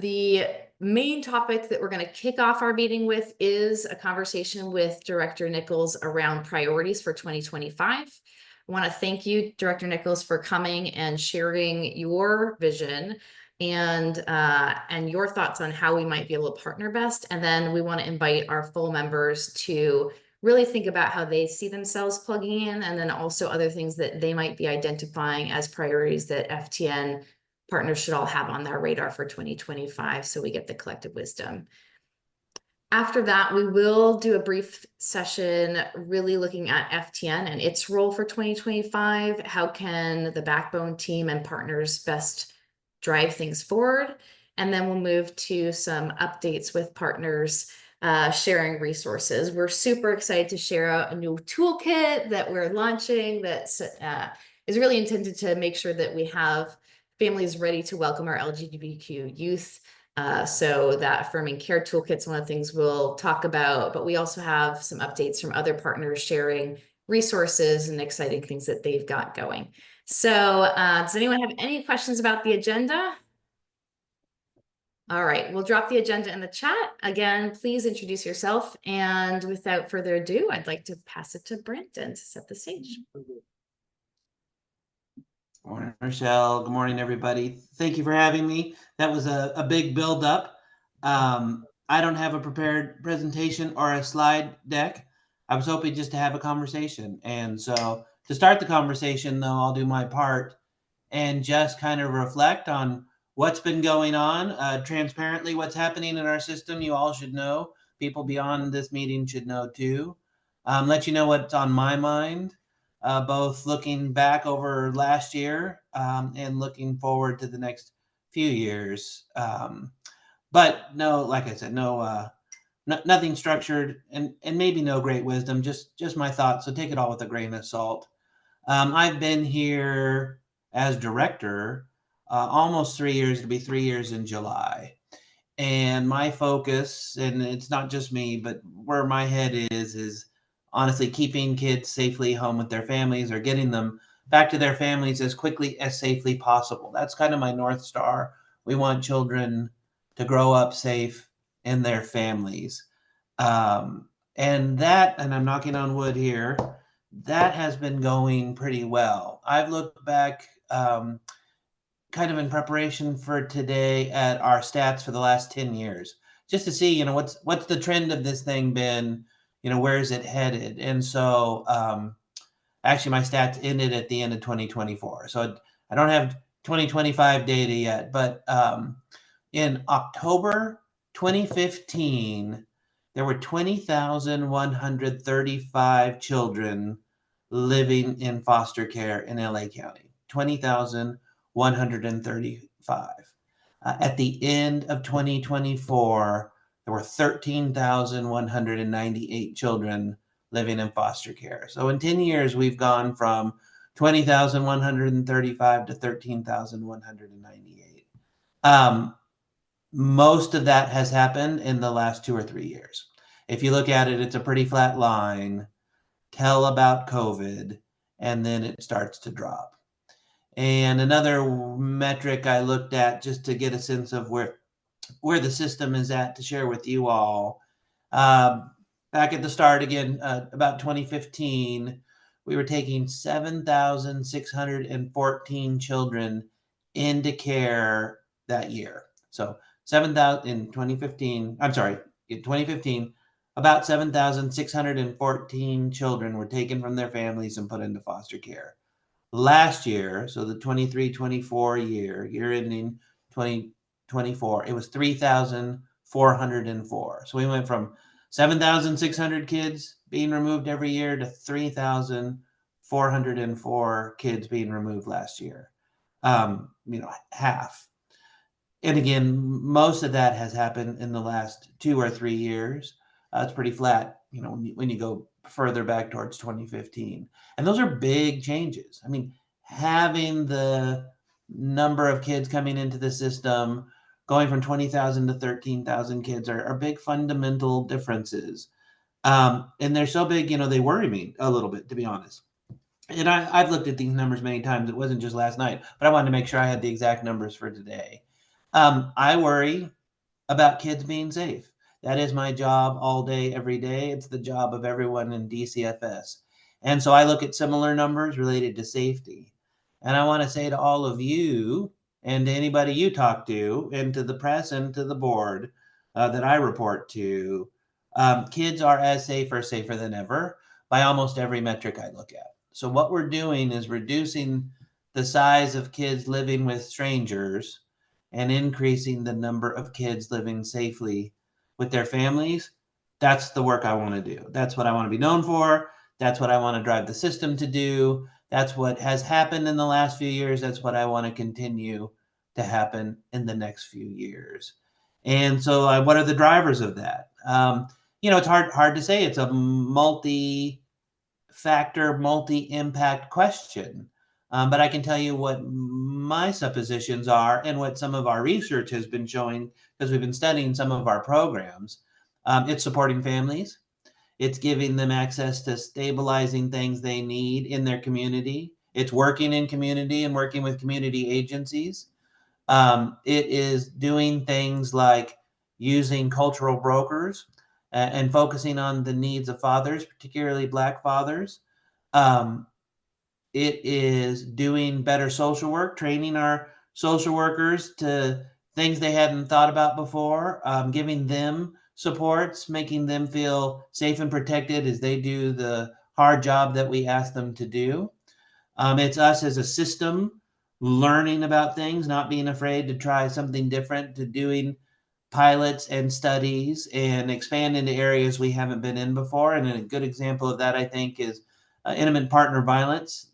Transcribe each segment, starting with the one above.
The main topic that we're going to kick off our meeting with is a conversation with Director Nichols around priorities for 2025. I want to thank you, Director Nichols, for coming and sharing your vision and your thoughts on how we might be able to partner best. And then we want to invite our full members to really think about how they see themselves plugging in, and then also other things that they might be identifying as priorities that FTN partners should all have on their radar for 2025, so we get the collective wisdom. After that, we will do a brief session really looking at FTN and its role for 2025. How can the backbone team and partners best drive things forward? And then we'll move to some updates with partners, sharing resources. We're super excited to share a new toolkit that we're launching that is really intended to make sure that we have families ready to welcome our LGBTQ youth. So that affirming care toolkit's one of the things we'll talk about, but we also have some updates from other partners sharing resources and exciting things that they've got going. So does anyone have any questions about the agenda? All right, we'll drop the agenda in the chat. Again, please introduce yourself. And without further ado, I'd like to pass it to Brandon to set the stage. Good morning, Rochelle. Good morning, everybody. Thank you for having me. That was a big build up. I don't have a prepared presentation or a slide deck. I was hoping just to have a conversation. And so to start the conversation, though, I'll do my part and just kind of reflect on what's been going on. Transparently, what's happening in our system, you all should know. People beyond this meeting should know too. Let you know what's on my mind. Both looking back over last year and looking forward to the next few years. But no, like I said, nothing structured and maybe no great wisdom, just my thoughts. So take it all with a grain of salt. I've been here as director almost 3 years. It'll be 3 years in July. And my focus, and it's not just me, but where my head is honestly keeping kids safely home with their families or getting them back to their families as quickly as safely possible. That's kind of my North Star. We want children to grow up safe in their families. And I'm knocking on wood here, that has been going pretty well. I've looked back kind of in preparation for today at our stats for the last 10 years, just to see, what's the trend of this thing been, where is it headed? And so actually my stats ended at the end of 2024. So I don't have 2025 data yet, but in October 2015, there were 20,135 children living in foster care in LA County, 20,135. At the end of 2024, there were 13,198 children living in foster care. So in 10 years, we've gone from 20,135 to 13,198. Most of that has happened in the last 2 or 3 years. If you look at it, it's a pretty flat line till about COVID, and then it starts to drop. And another metric I looked at just to get a sense of where the system is at to share with you all. Back at the start again, about 2015, we were taking 7,614 children into care that year. So 7,000 in 2015, in 2015, about 7,614 children were taken from their families and put into foster care. Last year, so the 23-24 year ending 2024, it was 3,404. So we went from 7,600 kids being removed every year to 3,404 kids being removed last year. Half. And again, most of that has happened in the last 2 or 3 years. It's pretty flat, when you go further back towards 2015. And those are big changes. I mean, having the number of kids coming into the system, going from 20,000 to 13,000 kids are big fundamental differences. And they're so big, they worry me a little bit, to be honest. And I've looked at these numbers many times. It wasn't just last night, but I wanted to make sure I had the exact numbers for today. I worry about kids being safe. That is my job all day, every day. It's the job of everyone in DCFS. And so I look at similar numbers related to safety. And I want to say to all of you and to anybody you talk to, and to the press and to the board that I report to, kids are as safe or safer than ever by almost every metric I look at. So what we're doing is reducing the size of kids living with strangers and increasing the number of kids living safely with their families. That's the work I want to do. That's what I want to be known for. That's what I want to drive the system to do. That's what has happened in the last few years. That's what I want to continue to happen in the next few years. And so, what are the drivers of that? It's hard to say. It's a multi-factor, multi-impact question. But I can tell you what my suppositions are and what some of our research has been showing, because we've been studying some of our programs. It's supporting families. It's giving them access to stabilizing things they need in their community. It's working in community and working with community agencies. It is doing things like using cultural brokers and focusing on the needs of fathers, particularly Black fathers. Um, it is doing better social work, training our social workers to things they hadn't thought about before, giving them supports, making them feel safe and protected as they do the hard job that we ask them to do. It's us as a system learning about things, not being afraid to try something different, to doing pilots and studies and expand into areas we haven't been in before. And a good example of that, I think, is intimate partner violence.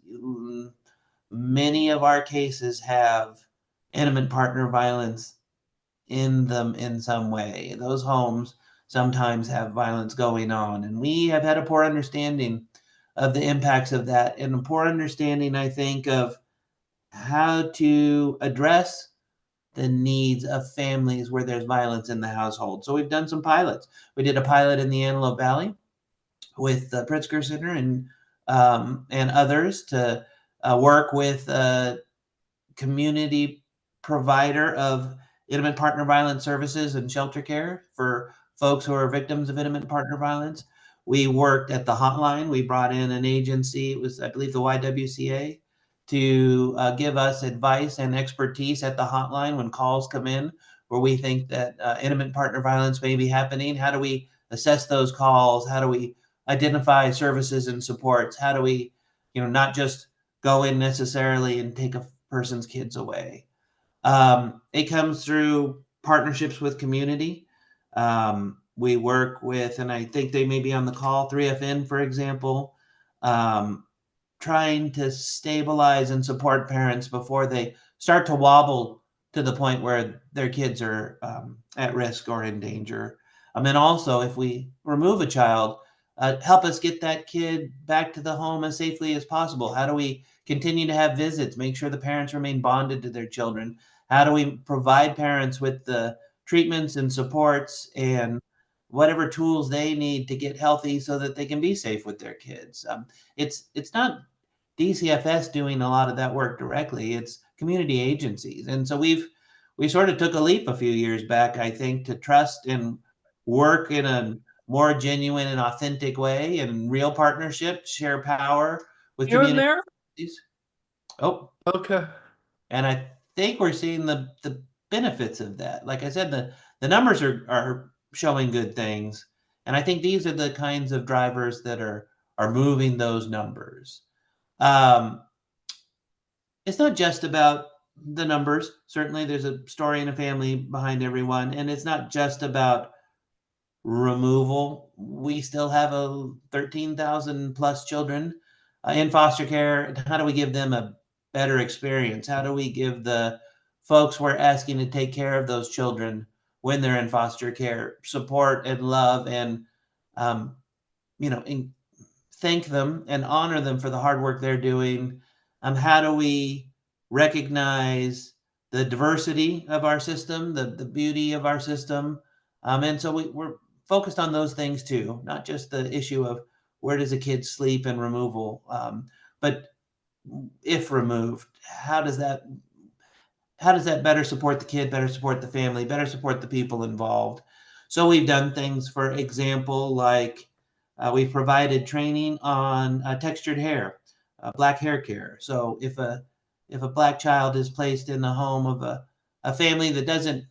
Many of our cases have intimate partner violence in them in some way. Those homes sometimes have violence going on, and we have had a poor understanding of the impacts of that, and a poor understanding, I think, of how to address the needs of families where there's violence in the household. So we've done some pilots. We did a pilot in the Antelope Valley with the Pritzker Center and others to work with community provider of intimate partner violence services and shelter care for folks who are victims of intimate partner violence. We worked at the hotline. We brought in an agency, it was, I believe, the YWCA, to give us advice and expertise at the hotline when calls come in where we think that intimate partner violence may be happening. How do we assess those calls? How do we identify services and supports? How do we, not just go in necessarily and take a person's kids away? It comes through partnerships with community. We work with, and I think they may be on the call, 3FN, for example, trying to stabilize and support parents before they start to wobble to the point where their kids are at risk or in danger. And also, if we remove a child, help us get that kid back to the home as safely as possible. How do we continue to have visits, make sure the parents remain bonded to their children? How do we provide parents with the treatments and supports and whatever tools they need to get healthy so that they can be safe with their kids? It's not DCFS doing a lot of that work directly. It's community agencies. And so we sort of took a leap a few years back, I think, to trust and work in a more genuine and authentic way and real partnership, share power with You in community there? agencies. Oh, Okay. and I think we're seeing the benefits of that. Like I said, the numbers are showing good things. And I think these are the kinds of drivers that are moving those numbers. Um, it's not just about the numbers. Certainly, there's a story and a family behind everyone, and it's not just about removal. We still have a 13,000 plus children in foster care. How do we give them a better experience? How do we give the folks we're asking to take care of those children when they're in foster care support and love and um, in, thank them and honor them for the hard work they're doing? How do we recognize the diversity of our system, the beauty of our system? And so we're focused on those things too, not just the issue of where does a kid sleep and removal, but if removed, how does that how does that better support the kid, better support the family, better support the people involved? So we've done things, for example, like we've provided training on textured hair, black hair care. So if a black child is placed in the home of a family that doesn't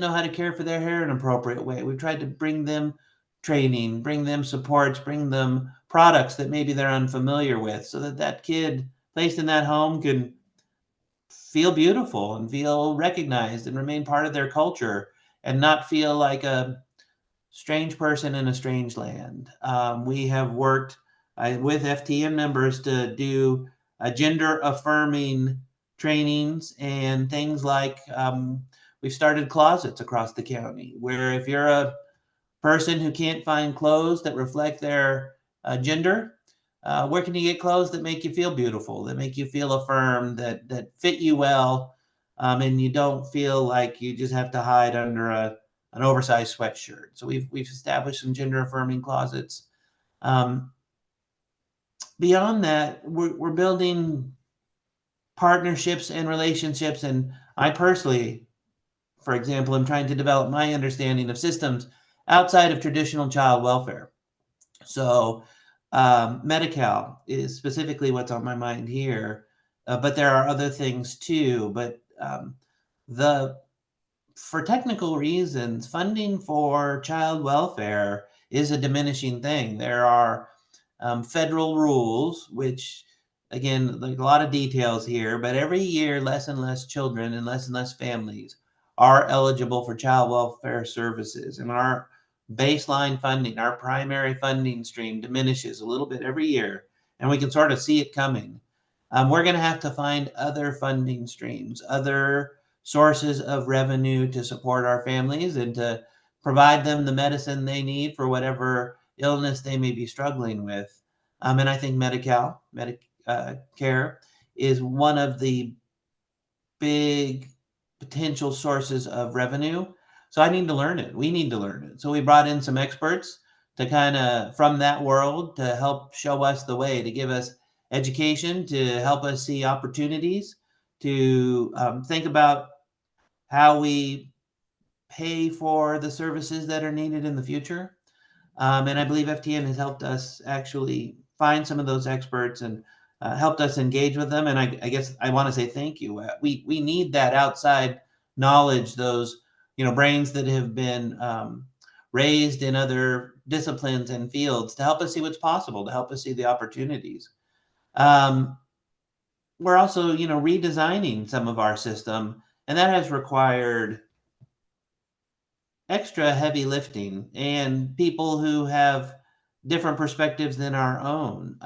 know how to care for their hair in an appropriate way, we've tried to bring them training, bring them supports, bring them products that maybe they're unfamiliar with, so that that kid placed in that home can feel beautiful and feel recognized and remain part of their culture and not feel like a strange person in a strange land. We have worked with FTM members to do gender affirming trainings and things like we've started closets across the county where if you're a person who can't find clothes that reflect their gender, where can you get clothes that make you feel beautiful, that make you feel affirmed, that fit you well, and you don't feel like you just have to hide under an oversized sweatshirt. So we've established some gender affirming closets. Um, Beyond that, we're building partnerships and relationships, and I personally, for example, am trying to develop my understanding of systems outside of traditional child welfare. So, Medi-Cal is specifically what's on my mind here, but there are other things too. But the for technical reasons, funding for child welfare is a diminishing thing. There are federal rules, which, again, like a lot of details here, but every year less and less children and less families are eligible for child welfare services. And our baseline funding, our primary funding stream diminishes a little bit every year, and we can sort of see it coming. We're going to have to find other funding streams, other sources of revenue to support our families and to provide them the medicine they need for whatever illness they may be struggling with. And I think Medi-Cal, Medicare, is one of the big potential sources of revenue. So I need to learn it. We need to learn it. So we brought in some experts to kind of from that world to help show us the way, to give us education, to help us see opportunities, to think about how we pay for the services that are needed in the future. And I believe FTN has helped us actually find some of those experts and helped us engage with them. And I guess I want to say thank you. We need that outside knowledge, those brains that have been raised in other disciplines and fields to help us see what's possible, to help us see the opportunities. We're also redesigning some of our system, and that has required extra heavy lifting and people who have different perspectives than our own.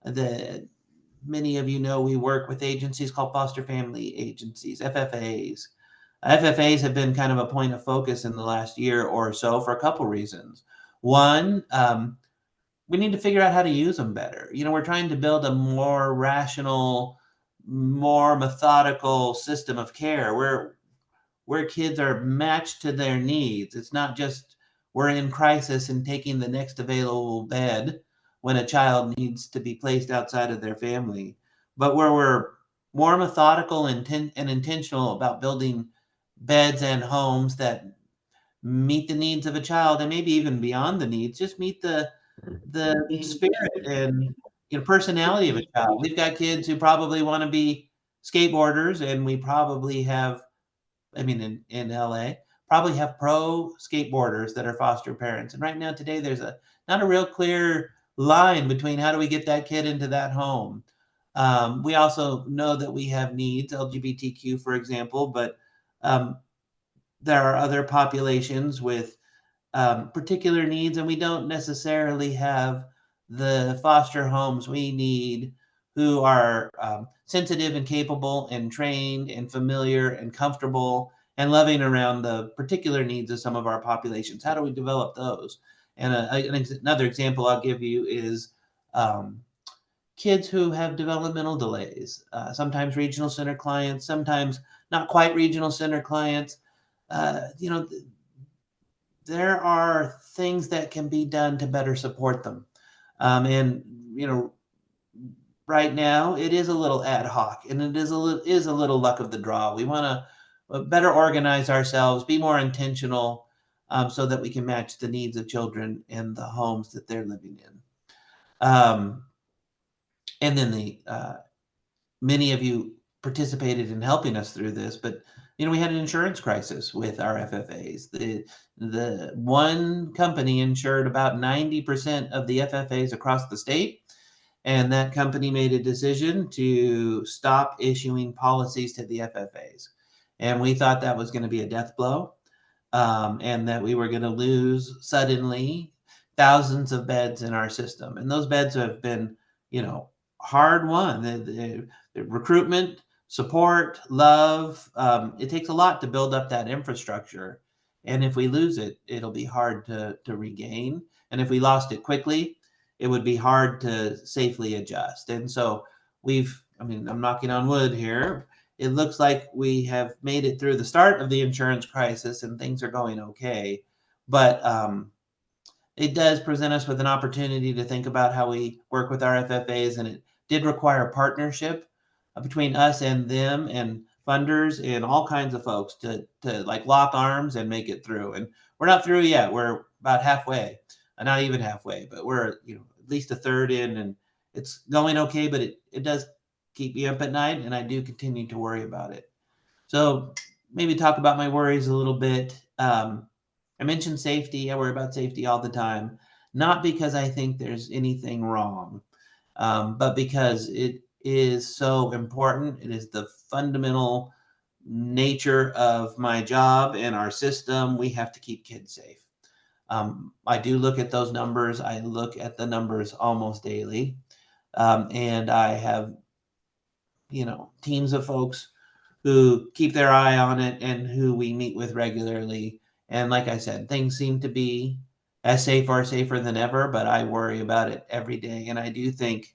The Many of you know we work with agencies called foster family agencies, FFAs. FFAs have been kind of a point of focus in the last year or so for a couple reasons. One, we need to figure out how to use them better. We're trying to build a more rational, more methodical system of care where kids are matched to their needs. It's not just we're in crisis and taking the next available bed when a child needs to be placed outside of their family, but where we're more methodical and intentional about building beds and homes that meet the needs of a child and maybe even beyond the needs, just meet the spirit and personality of a child. We've got kids who probably want to be skateboarders, and we probably have, I mean, in LA, probably have pro skateboarders that are foster parents. And right now, today, there's not a real clear line between how do we get that kid into that home. We also know that we have needs, LGBTQ, for example, but there are other populations with particular needs, and we don't necessarily have the foster homes we need who are sensitive and capable and trained and familiar and comfortable and loving around the particular needs of some of our populations. How do we develop those? And another example I'll give you is kids who have developmental delays, sometimes regional center clients, sometimes not quite regional center clients. There are things that can be done to better support them. And right now, it is a little ad hoc, and it is a little luck of the draw. We want to better organize ourselves, be more intentional, so that we can match the needs of children and the homes that they're living in. And then many of you participated in helping us through this, but we had an insurance crisis with our FFAs. The one company insured about 90% of the FFAs across the state, and that company made a decision to stop issuing policies to the FFAs. And we thought that was going to be a death blow, and that we were going to lose suddenly thousands of beds in our system. And those beds have been, hard won. The recruitment, support, love. It takes a lot to build up that infrastructure. And if we lose it, it'll be hard to regain. And if we lost it quickly, it would be hard to safely adjust. And so I'm knocking on wood here. It looks like we have made it through the start of the insurance crisis and things are going okay. But it does present us with an opportunity to think about how we work with our FFAs, and it did require partnership between us and them and funders and all kinds of folks to like lock arms and make it through. And we're not through yet. We're about halfway, not even halfway, but we're at least a third in, and it's going okay. But it does keep me up at night, and I do continue to worry about it. So maybe talk about my worries a little bit. I mentioned safety. I worry about safety all the time, not because I think there's anything wrong, but because it is so important. It is the fundamental nature of my job and our system. We have to keep kids safe. I do look at those numbers. I look at the numbers almost daily. And I have, teams of folks who keep their eye on it and who we meet with regularly. And like I said, things seem to be as safe or safer than ever, but I worry about it every day. And I do think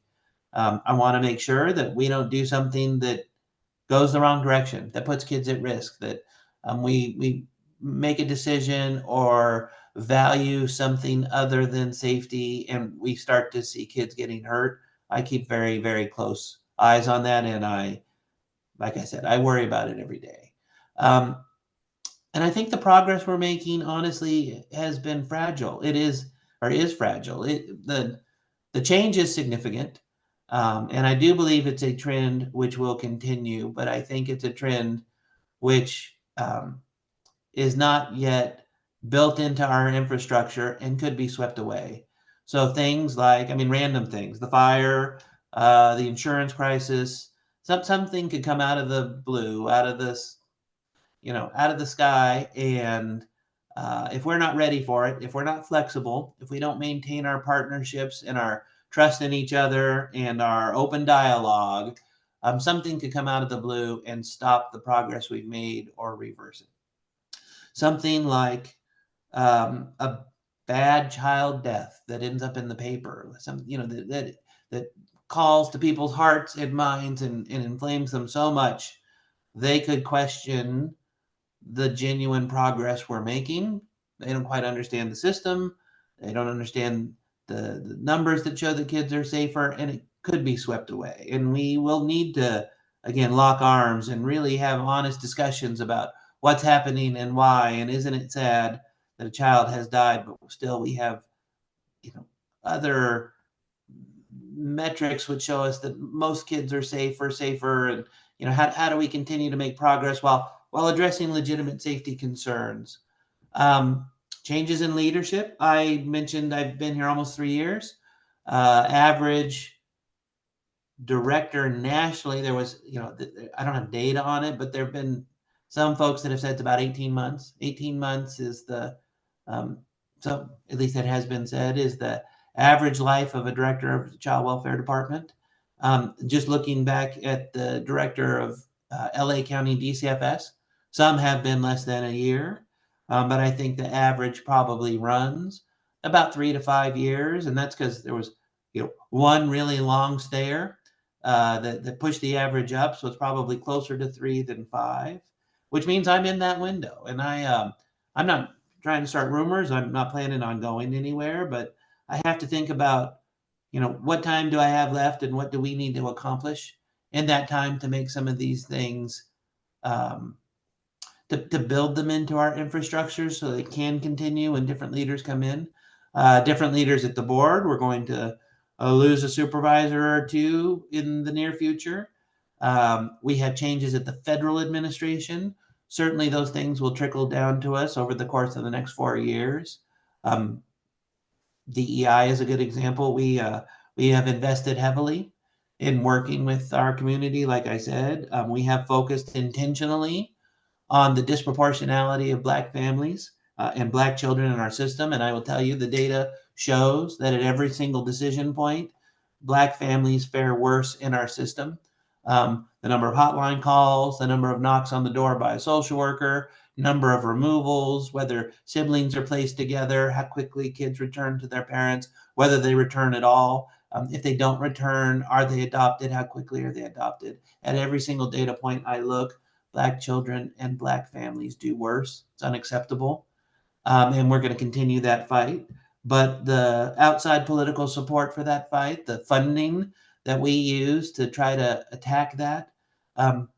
I want to make sure that we don't do something that goes the wrong direction, that puts kids at risk, that we make a decision or value something other than safety and we start to see kids getting hurt. I keep very, very close eyes on that. And like I said, I worry about it every day. And I think the progress we're making, honestly, has been fragile. It is, or is fragile. The change is significant. And I do believe it's a trend which will continue, but I think it's a trend which is not yet built into our infrastructure and could be swept away. So things like, random things, the fire, the insurance crisis, something could come out of the blue, out of this, out of the sky. And if we're not ready for it, if we're not flexible, if we don't maintain our partnerships and our trust in each other and our open dialogue, something could come out of the blue and stop the progress we've made or reverse it. Something like a bad child death that ends up in the paper, that calls to people's hearts and minds and inflames them so much, they could question the genuine progress we're making. They don't quite understand the system. They don't understand the numbers that show the kids are safer, and it could be swept away. And we will need to, again, lock arms and really have honest discussions about what's happening and why. And isn't it sad that a child has died, but still we have, other metrics which show us that most kids are safer. And, how do we continue to make progress while addressing legitimate safety concerns? Changes in leadership. I mentioned I've been here almost 3 years. Average director nationally, there was, I don't have data on it, but there have been some folks that have said it's about 18 months. 18 months is so at least that has been said, is the average life of a director of the child welfare department. Just looking back at the director of LA County DCFS, some have been less than a year, but I think the average probably runs about 3 to 5 years, and that's because there was, one really long stayer that pushed the average up, so it's probably closer to 3 than 5, which means I'm in that window, and I'm not trying to start rumors. I'm not planning on going anywhere, but I have to think about what time do I have left and what do we need to accomplish in that time to make some of these things, um, to build them into our infrastructure so they can continue when different leaders come in. Different leaders at the board. We're going to lose a supervisor or two in the near future. We have changes at the federal administration. Certainly, those things will trickle down to us over the course of the next 4 years. DEI is a good example. We have invested heavily in working with our community. Like I said, we have focused intentionally on the disproportionality of Black families and Black children in our system. And I will tell you, the data shows that at every single decision point, Black families fare worse in our system. The number of hotline calls, the number of knocks on the door by a social worker, number of removals, whether siblings are placed together, how quickly kids return to their parents, whether they return at all. If they don't return, are they adopted? How quickly are they adopted? At every single data point I look, Black children and Black families do worse. It's unacceptable. And we're going to continue that fight. But the outside political support for that fight, the funding that we use to try to attack that, um,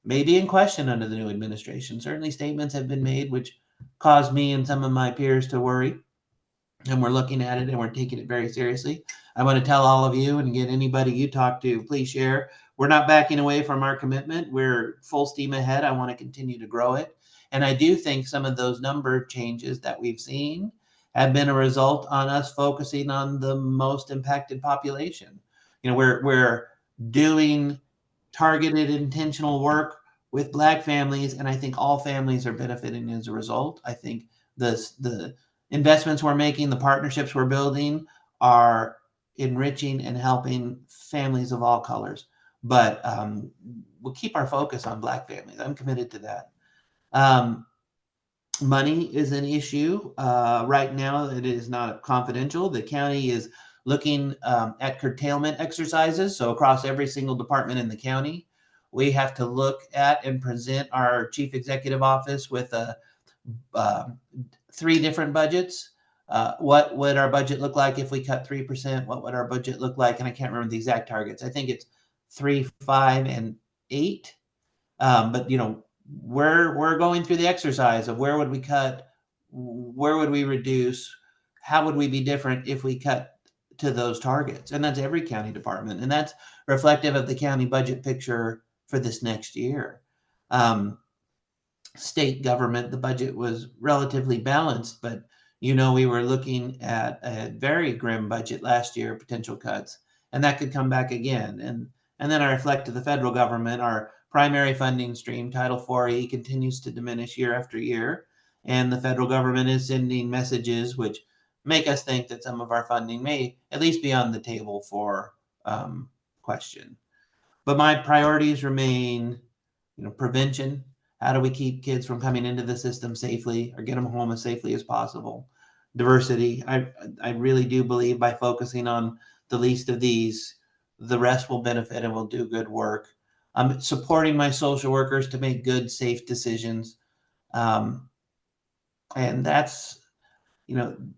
may be in question under the new administration. Certainly, statements have been made which caused me and some of my peers to worry. And we're looking at it and we're taking it very seriously. I want to tell all of you and get anybody you talk to, please share. We're not backing away from our commitment. We're full steam ahead. I want to continue to grow it. And I do think some of those number changes that we've seen have been a result on us focusing on the most impacted population. We're doing targeted intentional work with Black families, and I think all families are benefiting as a result. I think the investments we're making, the partnerships we're building are enriching and helping families of all colors. But we'll keep our focus on Black families. I'm committed to that. Money is an issue. Right now, it is not confidential. The county is looking at curtailment exercises. So across every single department in the county, we have to look at and present our chief executive office with a 3 different budgets. What would our budget look like if we cut 3%? What would our budget look like? And I can't remember the exact targets. I think it's 3, 5, and 8. But we're going through the exercise of where would we cut, where would we reduce, how would we be different if we cut to those targets? And that's every county department, and that's reflective of the county budget picture for this next year. State government, the budget was relatively balanced, but we were looking at a very grim budget last year, potential cuts, and that could come back again. And then I reflect to the federal government, our primary funding stream, Title 4E, continues to diminish year after year, and the federal government is sending messages which make us think that some of our funding may at least be on the table for question. But my priorities remain, prevention. How do we keep kids from coming into the system safely or get them home as safely as possible? Diversity. I really do believe by focusing on the least of these, the rest will benefit and will do good work. I'm supporting my social workers to make good, safe decisions. And that's,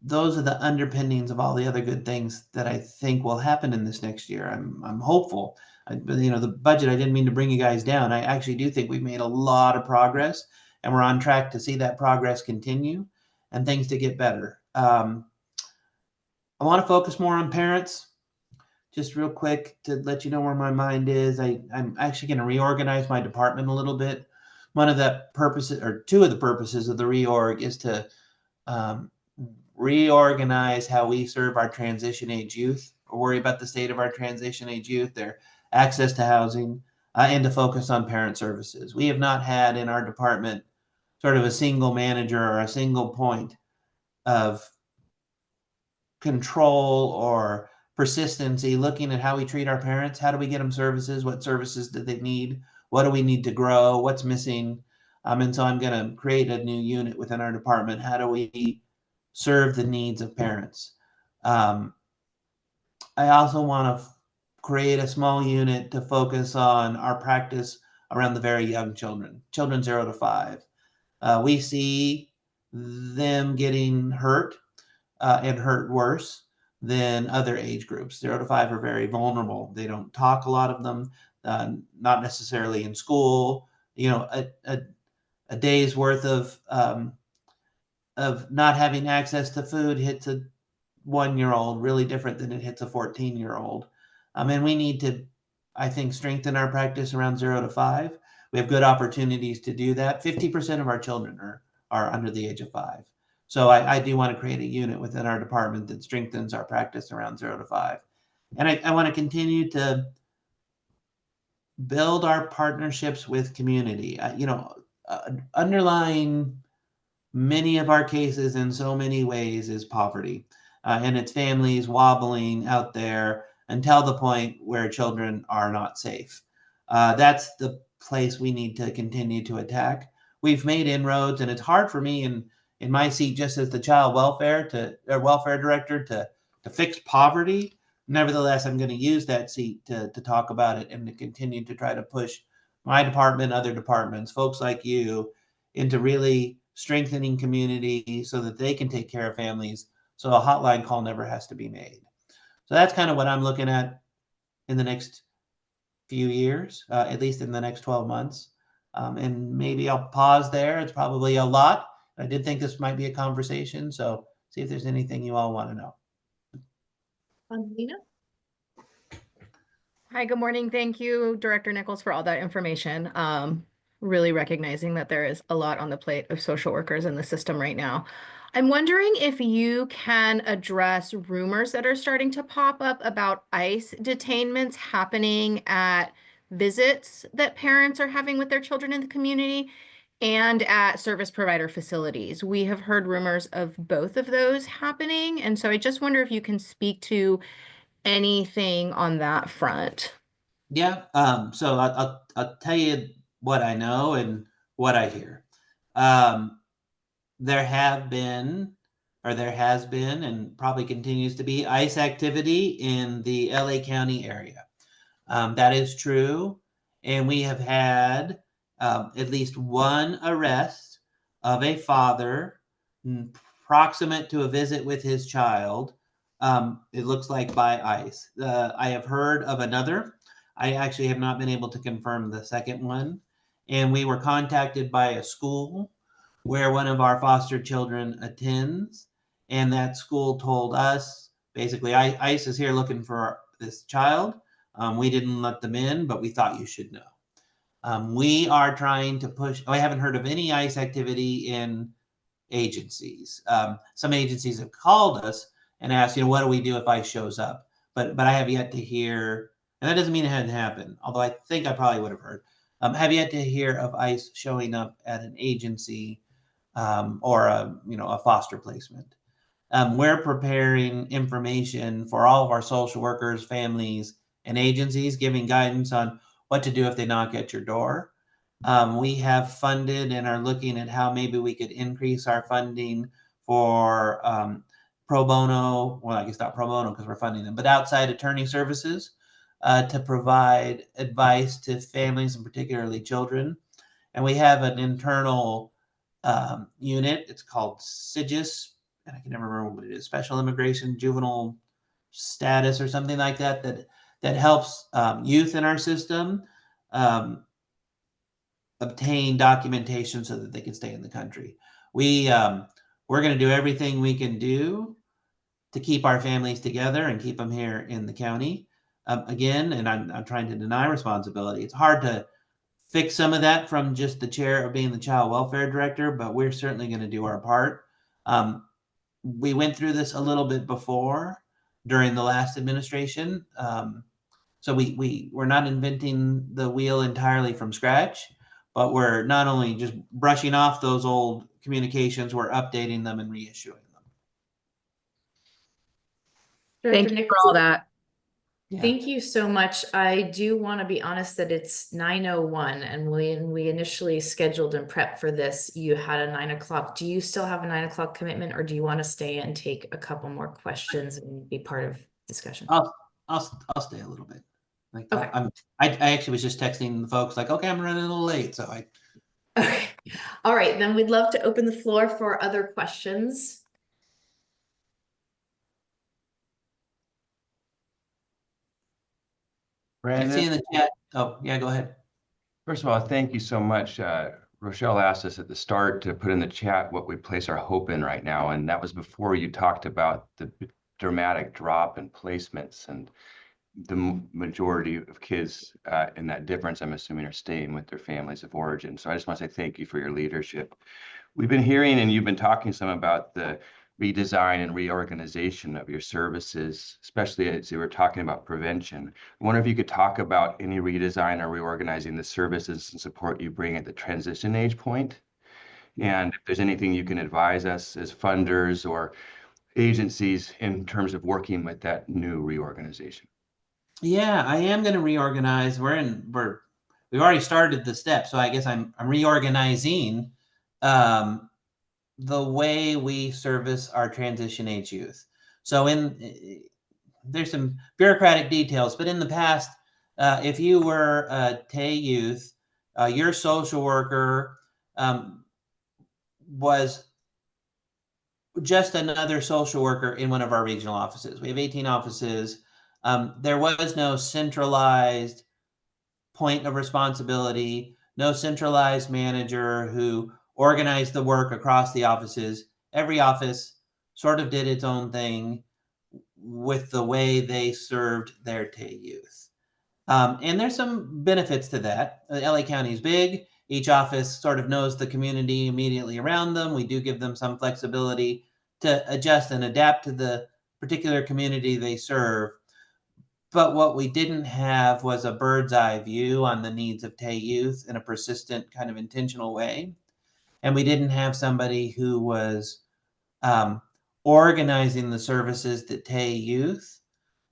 those are the underpinnings of all the other good things that I think will happen in this next year. I'm hopeful. The budget, I didn't mean to bring you guys down. I actually do think we've made a lot of progress, and we're on track to see that progress continue and things to get better. I want to focus more on parents. Just real quick to let you know where my mind is. I'm actually going to reorganize my department a little bit. One of the purposes, or two of the purposes of the reorg, is to reorganize how we serve our transition age youth, or worry about the state of our transition age youth, their access to housing, and to focus on parent services. We have not had in our department sort of a single manager or a single point of control or persistency looking at how we treat our parents. How do we get them services? What services do they need? What do we need to grow? What's missing? And so I'm going to create a new unit within our department. How do we serve the needs of parents? I also want to create a small unit to focus on our practice around the very young children 0 to 5. We see them getting hurt and hurt worse. than other age groups. 0 to 5 are very vulnerable. They don't talk, a lot of them, not necessarily in school. You know, a day's worth of not having access to food hits a 1-year-old really different than it hits a 14-year-old. And we need to, I think, strengthen our practice around 0 to 5. We have good opportunities to do that. 50% of our children are under the age of 5. So I do want to create a unit within our department that strengthens our practice around 0 to 5. And I want to continue to build our partnerships with community. Underlying many of our cases in so many ways is poverty, and it's families wobbling out there until the point where children are not safe. That's the place we need to continue to attack. We've made inroads, and it's hard for me in my seat just as the child welfare director to fix poverty. Nevertheless, I'm going to use that seat to talk about it and to continue to try to push my department, other departments, folks like you, into really strengthening community so that they can take care of families, so a hotline call never has to be made. So that's kind of what I'm looking at in the next few years, at least in the next 12 months. And maybe I'll pause there. It's probably a lot. I did think this might be a conversation, so see if there's anything you all want to know. Nina? Hi, good morning. Thank you, Director Nichols, for all that information. Really recognizing that there is a lot on the plate of social workers in the system right now. I'm wondering if you can address rumors that are starting to pop up about ICE detainments happening at visits that parents are having with their children in the community and at service provider facilities. We have heard rumors of both of those happening, and so I just wonder if you can speak to anything on that front. Yeah. So I'll tell you what I know and what I hear. There have been, or there has been, and probably continues to be, ICE activity in the LA County area. That is true. And we have had at least one arrest of a father proximate to a visit with his child. It looks like by ICE. I have heard of another. I actually have not been able to confirm the second one. And we were contacted by a school where one of our foster children attends. And that school told us, basically, ICE is here looking for this child. We didn't let them in, but we thought you should know. We are trying to push. I haven't heard of any ICE activity in agencies. Some agencies have called us and asked, what do we do if ICE shows up? But I have yet to hear, and that doesn't mean it hadn't happened, although I think I probably would have heard. Have yet to hear of ICE showing up at an agency or a foster placement. We're preparing information for all of our social workers, families, and agencies, giving guidance on what to do if they knock at your door. We have funded and are looking at how maybe we could increase our funding for pro bono, well, I guess not pro bono because we're funding them, but outside attorney services to provide advice to families and particularly children. And we have an internal unit. It's called SIGIS, and I can never remember what it is, Special Immigration Juvenile Status or something like that, that helps youth in our system obtain documentation so that they can stay in the country. We're going to do everything we can do to keep our families together and keep them here in the county. Again, and I'm trying to deny responsibility. It's hard to fix some of that from just the chair of being the child welfare director, but we're certainly going to do our part. We went through this a little bit before during the last administration. So we're not inventing the wheel entirely from scratch, but we're not only just brushing off those old communications, we're updating them and reissuing them. Thank you for all that. Yeah. Thank you so much. I do want to be honest that it's 9:01, and when we initially scheduled and prepped for this, you had a 9 o'clock. Do you still have a 9 o'clock commitment, or do you want to stay and take a couple more questions and be part of discussion? I'll stay a little bit. Like, okay. I actually was just texting the folks like, okay, I'm running a little late, so I. Okay. All right, then we'd love to open the floor for other questions. I see in Brandon, the chat. Oh, yeah, go ahead. first of all, thank you so much. Rochelle asked us at the start to put in the chat what we place our hope in right now, and that was before you talked about the dramatic drop in placements, and the majority of kids in that difference, I'm assuming, are staying with their families of origin. So I just want to say thank you for your leadership. We've been hearing, and you've been talking some about the redesign and reorganization of your services, especially as you were talking about prevention. I wonder if you could talk about any redesign or reorganizing the services and support you bring at the transition age point. And if there's anything you can advise us as funders or agencies in terms of working with that new reorganization. Yeah, I am going to reorganize. We've already started the steps, so I guess I'm reorganizing the way we service our transition age youth. So there's some bureaucratic details, but in the past, if you were a TAY youth, your social worker was just another social worker in one of our regional offices. We have 18 offices. There was no centralized point of responsibility, no centralized manager who organized the work across the offices. Every office sort of did its own thing with the way they served their TAY youth. And there's some benefits to that. LA County is big. Each office sort of knows the community immediately around them. We do give them some flexibility to adjust and adapt to the particular community they serve. But what we didn't have was a bird's eye view on the needs of TAY youth in a persistent kind of intentional way. And we didn't have somebody who was organizing the services that TAY youth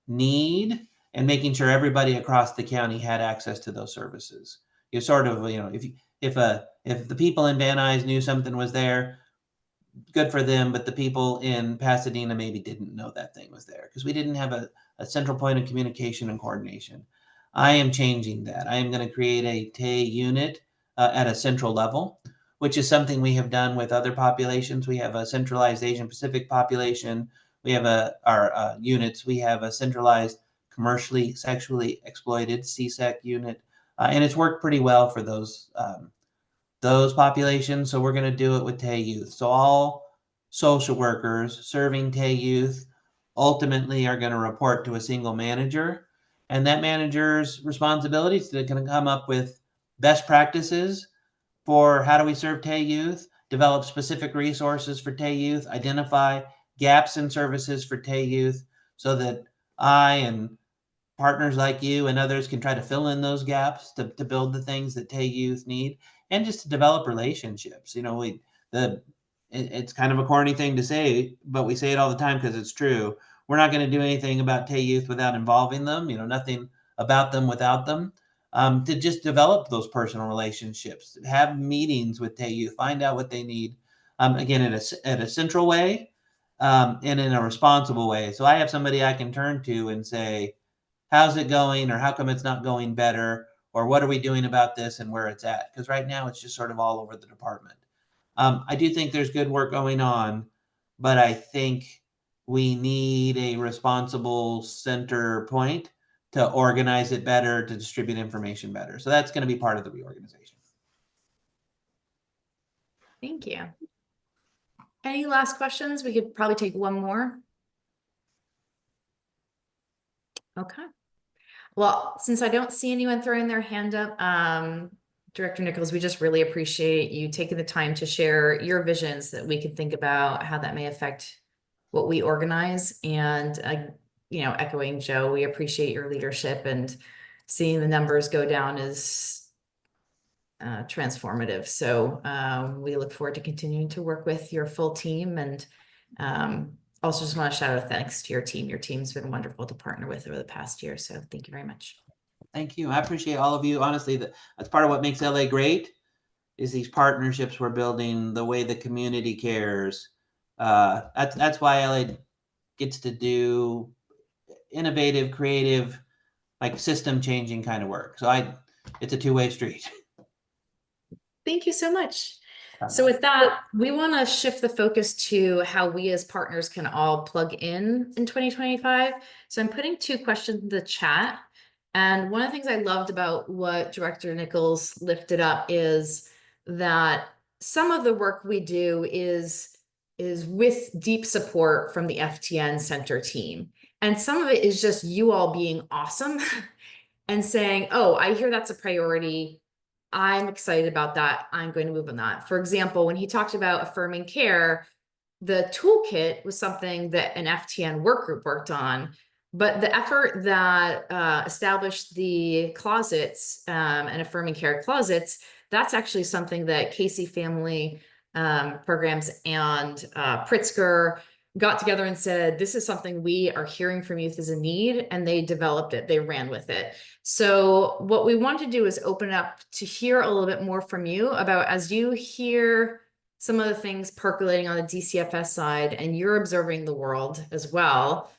need and making sure everybody across the county had access to those services. You sort of, if the people in Van Nuys knew something was there, good for them, but the people in Pasadena maybe didn't know that thing was there because we didn't have a central point of communication and coordination. I am changing that. I am going to create a TAY unit at a central level, which is something we have done with other populations. We have a centralized Asian Pacific population. We have our units. We have a centralized commercially sexually exploited CSEC unit, and it's worked pretty well for those populations. So we're going to do it with TAY youth. So all social workers serving TAY youth ultimately are going to report to a single manager, and that manager's responsibility is to kind of come up with best practices for how do we serve TAY youth, develop specific resources for TAY youth, identify gaps in services for TAY youth so that I and partners like you and others can try to fill in those gaps to build the things that TAY youth need and just to develop relationships. It's kind of a corny thing to say, but we say it all the time because it's true. We're not going to do anything about TAY youth without involving them, nothing about them without them. To just develop those personal relationships, have meetings with TAY youth, find out what they need, again, at a central way and in a responsible way. So I have somebody I can turn to and say, how's it going, or how come it's not going better, or what are we doing about this and where it's at? Because right now it's just sort of all over the department. I do think there's good work going on, but I think we need a responsible center point to organize it better, to distribute information better. So that's going to be part of the reorganization. Thank you. Any last questions? We could probably take one more. Okay. Well, since I don't see anyone throwing their hand up, Director Nichols, we just really appreciate you taking the time to share your visions that we can think about how that may affect what we organize. And, echoing Joe, we appreciate your leadership, and seeing the numbers go down is transformative. So we look forward to continuing to work with your full team, and also just want to shout out thanks to your team. Your team's been wonderful to partner with over the past year. So thank you very much. Thank you. I appreciate all of you. Honestly, that's part of what makes LA great, is these partnerships we're building, the way the community cares. That's why LA gets to do innovative, creative, like system changing kind of work. So it's a two-way street. Thank you so much. So with that, we want to shift the focus to how we as partners can all plug in 2025. So I'm putting two questions in the chat. And one of the things I loved about what Director Nichols lifted up is that some of the work we do is with deep support from the FTN Center team. And some of it is just you all being awesome and saying, oh, I hear that's a priority. I'm excited about that. I'm going to move on that. For example, when he talked about affirming care, the toolkit was something that an FTN work group worked on, but the effort that established the closets and affirming care closets, that's actually something that Casey Family Programs and Pritzker got together and said, this is something we are hearing from youth as a need, and they developed it, they ran with it. So what we want to do is open up to hear a little bit more from you about, as you hear some of the things percolating on the DCFS side and you're observing the world as well.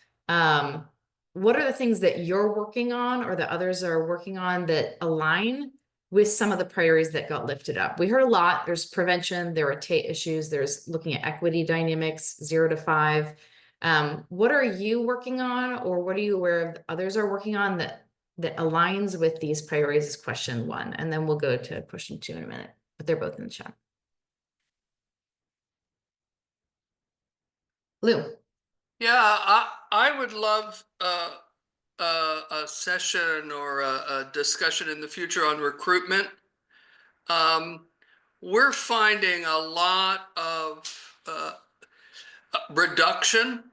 What are the things that you're working on or that others are working on that align with some of the priorities that got lifted up? We heard a lot. There's prevention, there are TATE issues, there's looking at equity dynamics, 0 to 5. What are you working on, or what are you aware of others are working on that aligns with these priorities is question 1. And then we'll go to question 2 in a minute, but they're both in the chat. Lou. Yeah, I would love a session or a discussion in the future on recruitment. We're finding a lot of reduction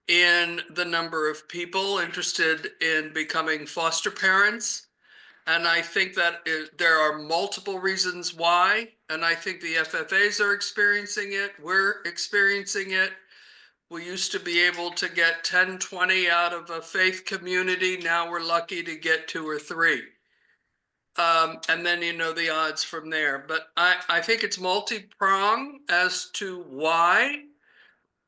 in the number of people interested in becoming foster parents. And I think that there are multiple reasons why. And I think the FFAs are experiencing it. We're experiencing it. We used to be able to get 10, 20 out of a faith community. Now we're lucky to get 2 or 3. And then you know the odds from there. But I think it's multi-pronged as to why,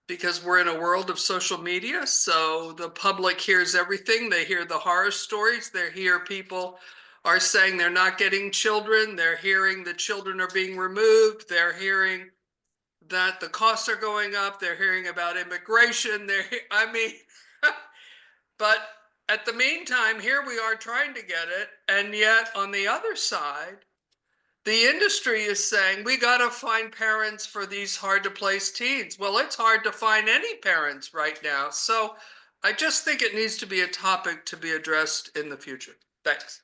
because we're in a world of social media. So the public hears everything. They hear the horror stories. They hear people are saying they're not getting children. They're hearing the children are being removed. They're hearing that the costs are going up. They're hearing about immigration. But at the meantime, here we are trying to get it. And yet on the other side, the industry is saying we got to find parents for these hard to place teens. Well, it's hard to find any parents right now. So I just think it needs to be a topic to be addressed in the future. Thanks.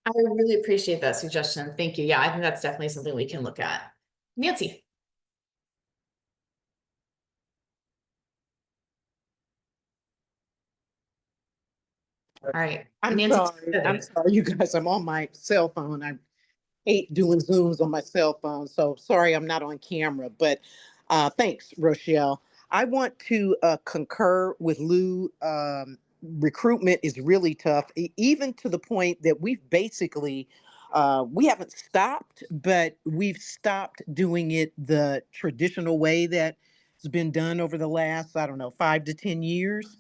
I really appreciate that suggestion. Thank you. Yeah, I think that's definitely something we can look at. Nancy. All right. I'm Nancy. sorry, you guys. I'm on my cell phone. I hate doing Zooms on my cell phone. So sorry I'm not on camera, but thanks, Rochelle. I want to concur with Lou. Recruitment is really tough, even to the point that we've basically, we haven't stopped, but we've stopped doing it the traditional way that has been done over the last, I don't know, 5 to 10 years.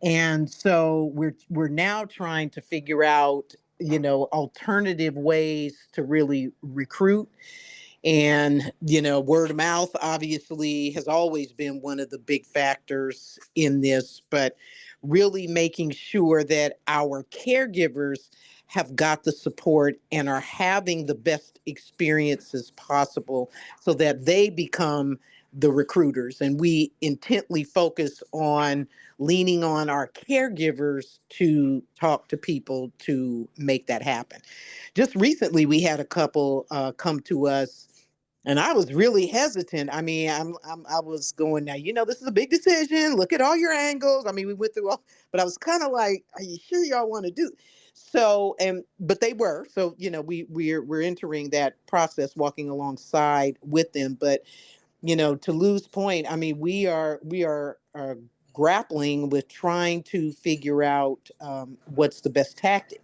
And so we're now trying to figure out, alternative ways to really recruit. And, word of mouth obviously has always been one of the big factors in this, but really making sure that our caregivers have got the support and are having the best experiences possible so that they become the recruiters. And we intently focus on leaning on our caregivers to talk to people to make that happen. Just recently, we had a couple come to us, and I was really hesitant. I mean, I was going, now, this is a big decision. Look at all your angles. I mean, we went through all, but I was kind of like, are you sure y'all want to do? So, but they were. So, we're entering that process, walking alongside with them. But, to Lou's point, I mean, we are grappling with trying to figure out what's the best tactic.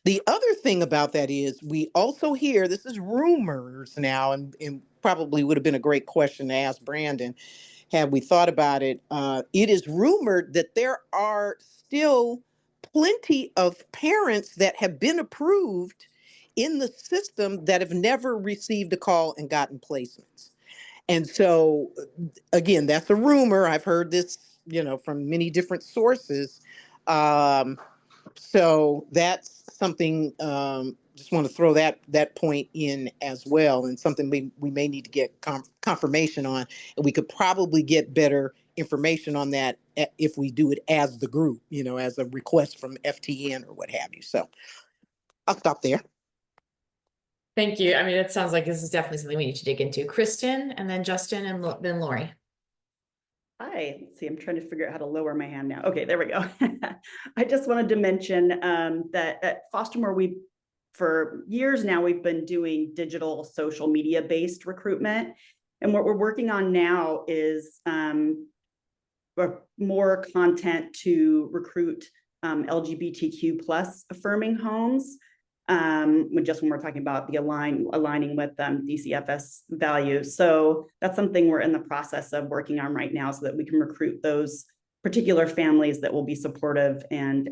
The other thing about that is we also hear, this is rumors now, and probably would have been a great question to ask Brandon had we thought about it. It is rumored that there are still plenty of parents that have been approved in the system that have never received a call and gotten placements. And so, again, that's a rumor. I've heard this, from many different sources. So that's something, just want to throw that point in as well, and something we may need to get confirmation on, and we could probably get better information on that if we do it as the group, as a request from FTN or what have you. So I'll stop there. Thank you. I mean, it sounds like this is definitely something we need to dig into. Kristen, and then Justin, and then Lori. Hi, let's see, I'm trying to figure out how to lower my hand now. Okay, there we go. I just wanted to mention that at Fostermore, for years now, we've been doing digital social media based recruitment. And what we're working on now is more content to recruit LGBTQ plus affirming homes. When we're talking about the aligning with DCFS values. So that's something we're in the process of working on right now, so that we can recruit those particular families that will be supportive and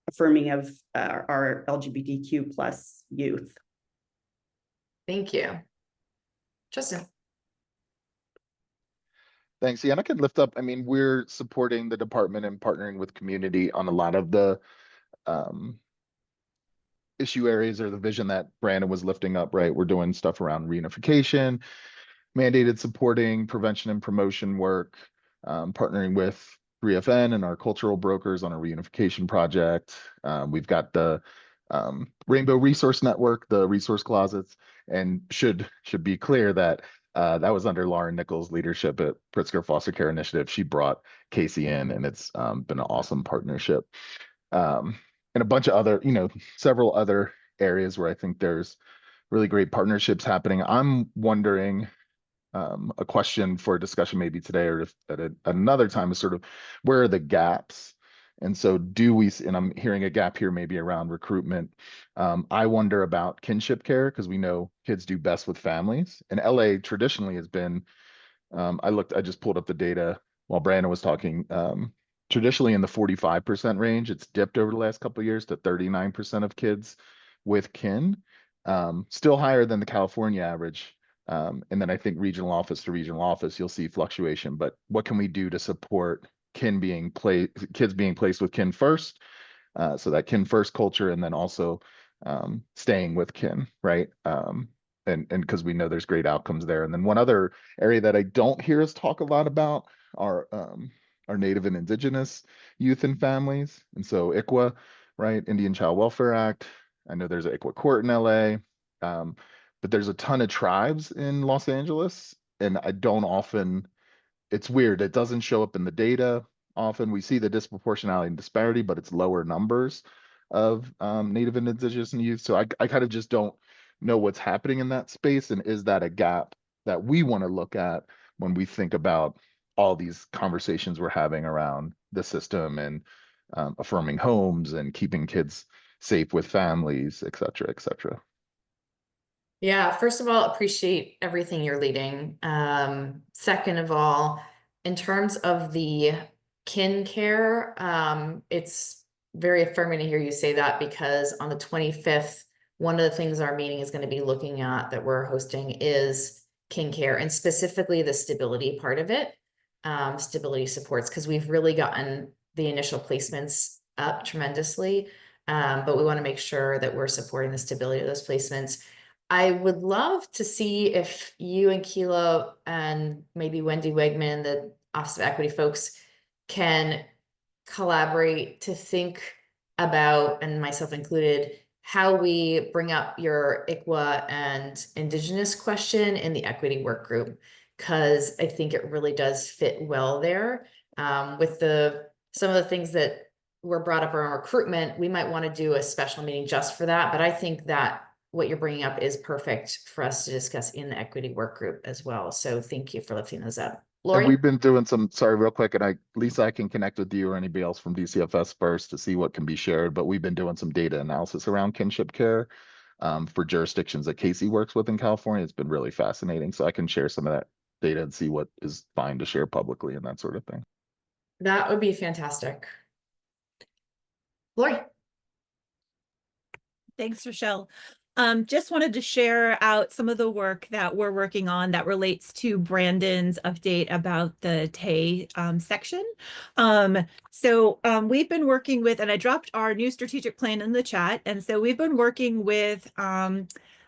affirming of our LGBTQ plus youth. Thank you. Justin. Thanks. Yeah, and I can lift up, I mean, we're supporting the department and partnering with community on a lot of the issue areas, or the vision that Brandon was lifting up, right? We're doing stuff around reunification, mandated supporting prevention and promotion work, partnering with 3FN and our cultural brokers on a reunification project. We've got the Rainbow Resource Network, the resource closets, and should be clear that that was under Lauren Nichols' leadership at Pritzker Foster Care Initiative. She brought Casey in, and it's been an awesome partnership. And a bunch of other, several other areas where I think there's really great partnerships happening. I'm wondering, a question for a discussion maybe today or at another time, is sort of, where are the gaps? And so and I'm hearing a gap here maybe around recruitment. I wonder about kinship care, because we know kids do best with families. And LA traditionally has been, I just pulled up the data while Brandon was talking, traditionally in the 45% range. It's dipped over the last couple of years to 39% of kids with kin, still higher than the California average. And then I think regional office to regional office, you'll see fluctuation. But what can we do to support kids being placed with kin first? So that kin first culture, and then also staying with kin, right? And because we know there's great outcomes there. And then one other area that I don't hear us talk a lot about are Native and Indigenous youth and families. And so ICWA, right? Indian Child Welfare Act. I know there's an ICWA court in LA, but there's a ton of tribes in Los Angeles. And it's weird. It doesn't show up in the data. Often we see the disproportionality and disparity, but it's lower numbers of Native and Indigenous and youth. So I kind of just don't know what's happening in that space. And is that a gap that we want to look at when we think about all these conversations we're having around the system and affirming homes and keeping kids safe with families, et cetera, et cetera? Yeah, first of all, appreciate everything you're leading. Second of all, in terms of the kin care, it's very affirming to hear you say that, because on the 25th, one of the things our meeting is going to be looking at that we're hosting is kin care, and specifically the stability part of it. Stability supports, because we've really gotten the initial placements up tremendously, but we want to make sure that we're supporting the stability of those placements. I would love to see if you and Kilo and maybe Wendy Wegman, the Office of Equity folks, can collaborate to think about, and myself included, how we bring up your ICWA and Indigenous question in the equity work group, because I think it really does fit well there. With some of the things that were brought up around recruitment, we might want to do a special meeting just for that. But I think that what you're bringing up is perfect for us to discuss in the equity work group as well. So thank you for lifting those up. Lori? And we've been doing sorry, real quick, and Lisa, I can connect with you or anybody else from DCFS first to see what can be shared, but we've been doing some data analysis around kinship care for jurisdictions that Casey works with in California. It's been really fascinating. So I can share some of that data and see what is fine to share publicly and that sort of thing. That would be fantastic. Lori? Thanks, Rochelle. Just wanted to share out some of the work that we're working on that relates to Brandon's update about the TAY section. We've been working with, and I dropped our new strategic plan in the chat. And so we've been working with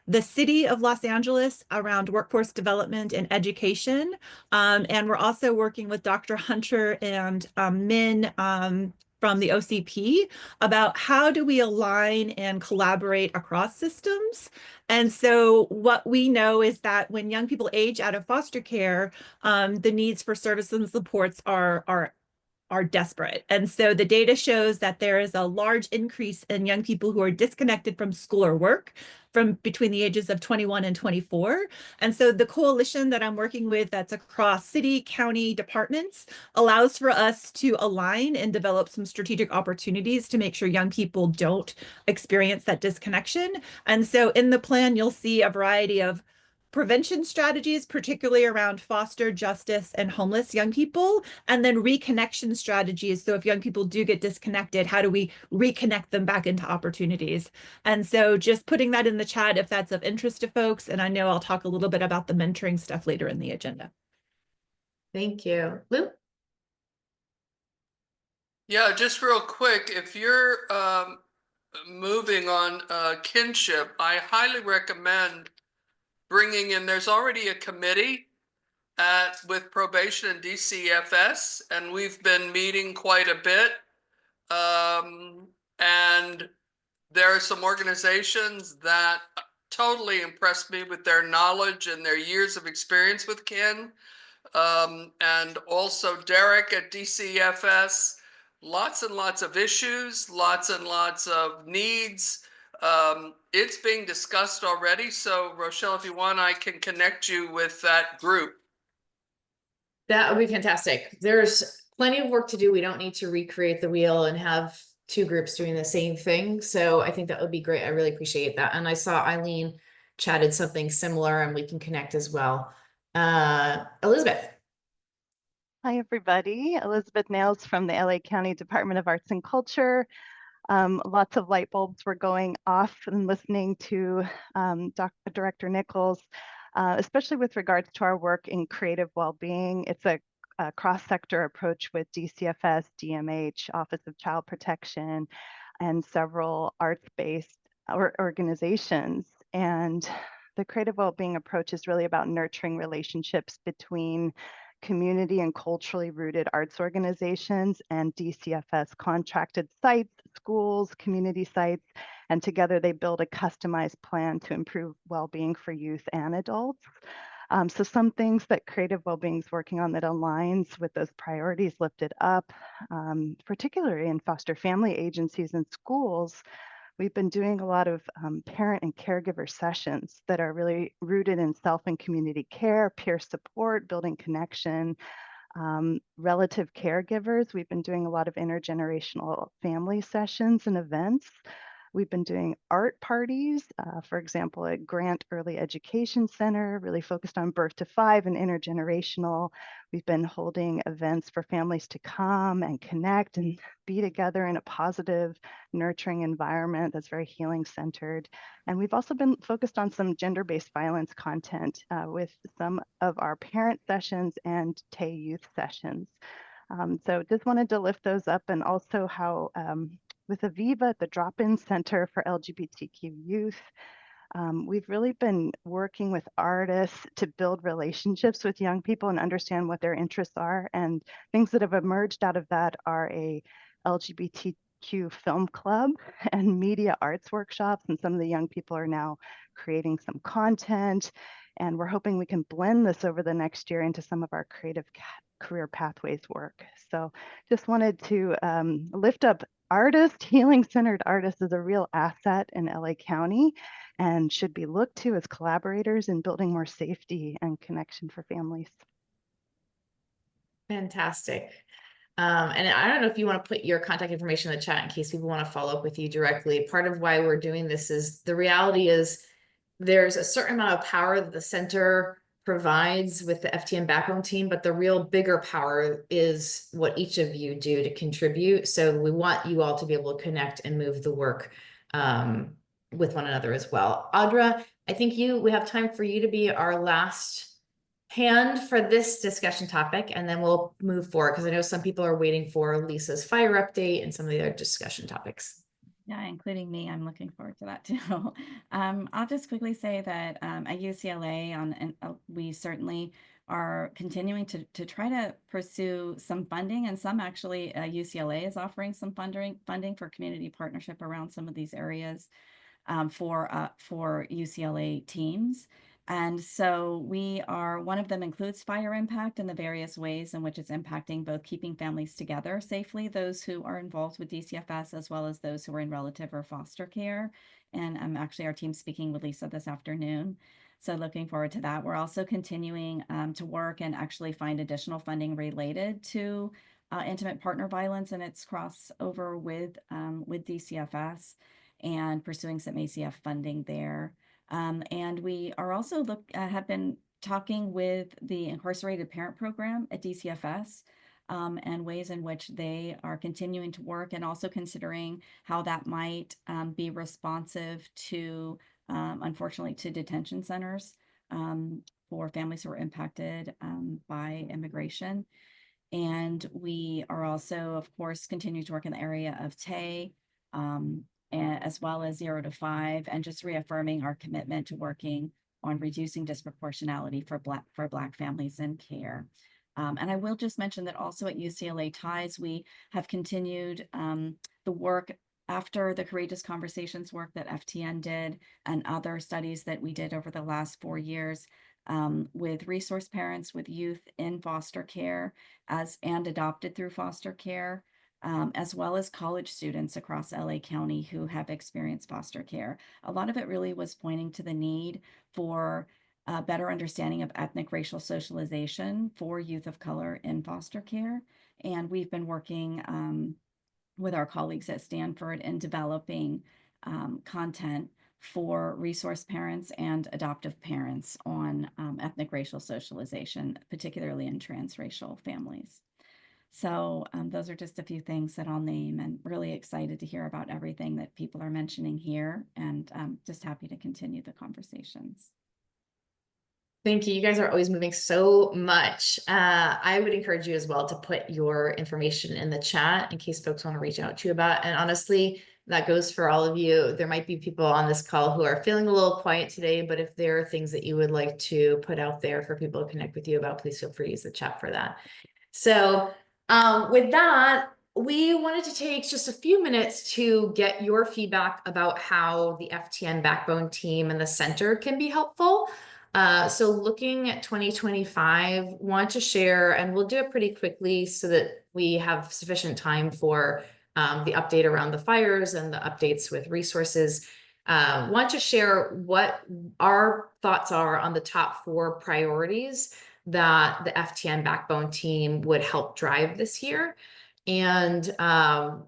the city of Los Angeles around workforce development and education. And we're also working with Dr. Hunter and Min from the OCP about how do we align and collaborate across systems. And so what we know is that when young people age out of foster care, the needs for services and supports are desperate. And so the data shows that there is a large increase in young people who are disconnected from school or work from between the ages of 21 and 24. And so the coalition that I'm working with that's across city, county departments allows for us to align and develop some strategic opportunities to make sure young people don't experience that disconnection. And so in the plan, you'll see a variety of prevention strategies, particularly around foster, justice, and homeless young people, and then reconnection strategies. So if young people do get disconnected, how do we reconnect them back into opportunities? And so just putting that in the chat if that's of interest to folks. And I know I'll talk a little bit about the mentoring stuff later in the agenda. Thank you. Lou? Yeah, just real quick, if you're moving on kinship, I highly recommend bringing in, there's already a committee with probation and DCFS, and we've been meeting quite a bit. And there are some organizations that totally impressed me with their knowledge and their years of experience with kin. And also Derek at DCFS, lots and lots of issues, lots and lots of needs. It's being discussed already. So Rochelle, if you want, I can connect you with that group. That would be fantastic. There's plenty of work to do. We don't need to recreate the wheel and have two groups doing the same thing. So I think that would be great. I really appreciate that. And I saw Eileen chatted something similar and we can connect as well. Elizabeth. Hi, everybody. Elizabeth Nails from the LA County Department of Arts and Culture. Lots of light bulbs were going off and listening to Director Nichols, especially with regards to our work in creative well-being. It's a cross-sector approach with DCFS, DMH, Office of Child Protection, and several arts-based organizations. And the creative well-being approach is really about nurturing relationships between community and culturally rooted arts organizations and DCFS contracted sites, schools, community sites, and together they build a customized plan to improve well-being for youth and adults. So some things that Creative Wellbeing is working on that aligns with those priorities lifted up, particularly in foster family agencies and schools. We've been doing a lot of parent and caregiver sessions that are really rooted in self and community care, peer support, building connection, relative caregivers. We've been doing a lot of intergenerational family sessions and events. We've been doing art parties, for example, at Grant Early Education Center, really focused on birth to 5 and intergenerational. We've been holding events for families to come and connect and be together in a positive, nurturing environment that's very healing centered. And we've also been focused on some gender-based violence content with some of our parent sessions and TAY youth sessions. So just wanted to lift those up, and also how with Aviva, the drop-in center for LGBTQ youth, we've really been working with artists to build relationships with young people and understand what their interests are. And things that have emerged out of that are a LGBTQ film club and media arts workshops. And some of the young people are now creating some content. And we're hoping we can blend this over the next year into some of our creative career pathways work. So just wanted to lift up artists. Healing-centered artists is a real asset in LA County and should be looked to as collaborators in building more safety and connection for families. Fantastic. And I don't know if you want to put your contact information in the chat in case people want to follow up with you directly. Part of why we're doing this is the reality is there's a certain amount of power that the center provides with the FTM backbone team, but the real bigger power is what each of you do to contribute. So we want you all to be able to connect and move the work with one another as well. Audra, I think we have time for you to be our last hand for this discussion topic, and then we'll move forward because I know some people are waiting for Lisa's fire update and some of the other discussion topics. Yeah, including me. I'm looking forward to that too. I'll just quickly say that at UCLA, we certainly are continuing to try to pursue some funding, and some actually UCLA is offering some funding for community partnership around some of these areas for UCLA teams. And so one of them includes fire impact and the various ways in which it's impacting both keeping families together safely, those who are involved with DCFS, as well as those who are in relative or foster care. And actually our team's speaking with Lisa this afternoon. So looking forward to that. We're also continuing to work and actually find additional funding related to intimate partner violence and its crossover with DCFS, and pursuing some ACF funding there. And we are also have been talking with the Incarcerated Parent Program at DCFS and ways in which they are continuing to work, and also considering how that might be responsive to, unfortunately, to detention centers for families who are impacted by immigration. And we are also, of course, continuing to work in the area of TAY, as well as 0 to 5, and just reaffirming our commitment to working on reducing disproportionality for Black families in care. And I will just mention that also at UCLA Ties, we have continued the work after the Courageous Conversations work that FTN did and other studies that we did over the last 4 years with resource parents, with youth in foster care and adopted through foster care, as well as college students across LA County who have experienced foster care. A lot of it really was pointing to the need for a better understanding of ethnic racial socialization for youth of color in foster care. And we've been working with our colleagues at Stanford in developing content for resource parents and adoptive parents on ethnic racial socialization, particularly in transracial families. So those are just a few things that I'll name, and really excited to hear about everything that people are mentioning here, and just happy to continue the conversations. Thank you. You guys are always moving so much. I would encourage you as well to put your information in the chat in case folks want to reach out to you about it. And honestly, that goes for all of you. There might be people on this call who are feeling a little quiet today, but if there are things that you would like to put out there for people to connect with you about, please feel free to use the chat for that. So with that, we wanted to take just a few minutes to get your feedback about how the FTN Backbone team and the center can be helpful. So looking at 2025, want to share, and we'll do it pretty quickly so that we have sufficient time for the update around the fires and the updates with resources. Want to share what our thoughts are on the top 4 priorities that the FTN Backbone team would help drive this year. And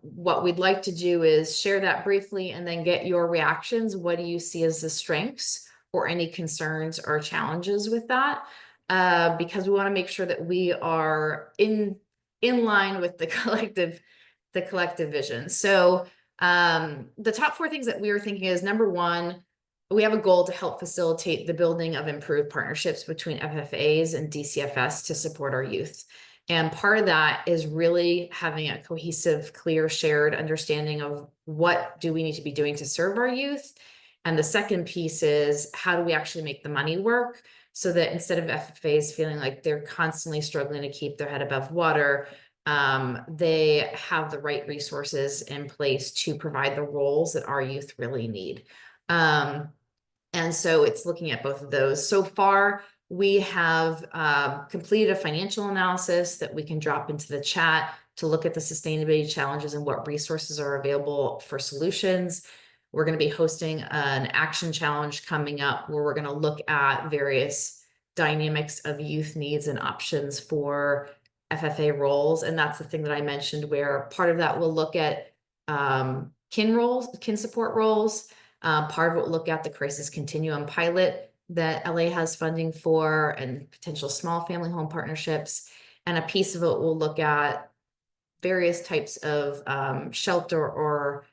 what we'd like to do is share that briefly and then get your reactions. What do you see as the strengths or any concerns or challenges with that? Because we want to make sure that we are in line with the collective vision. So the top 4 things that we were thinking is, number 1, we have a goal to help facilitate the building of improved partnerships between FFAs and DCFS to support our youth. And part of that is really having a cohesive, clear, shared understanding of what do we need to be doing to serve our youth. And the second piece is, how do we actually make the money work so that instead of FFAs feeling like they're constantly struggling to keep their head above water, they have the right resources in place to provide the roles that our youth really need. And so it's looking at both of those. So far, we have completed a financial analysis that we can drop into the chat to look at the sustainability challenges and what resources are available for solutions. We're going to be hosting an action challenge coming up where we're going to look at various dynamics of youth needs and options for FFA roles. And that's the thing that I mentioned, where part of that will look at kin support roles. Part of it will look at the crisis continuum pilot that LA has funding for, and potential small family home partnerships. And a piece of it will look at various types of shelter or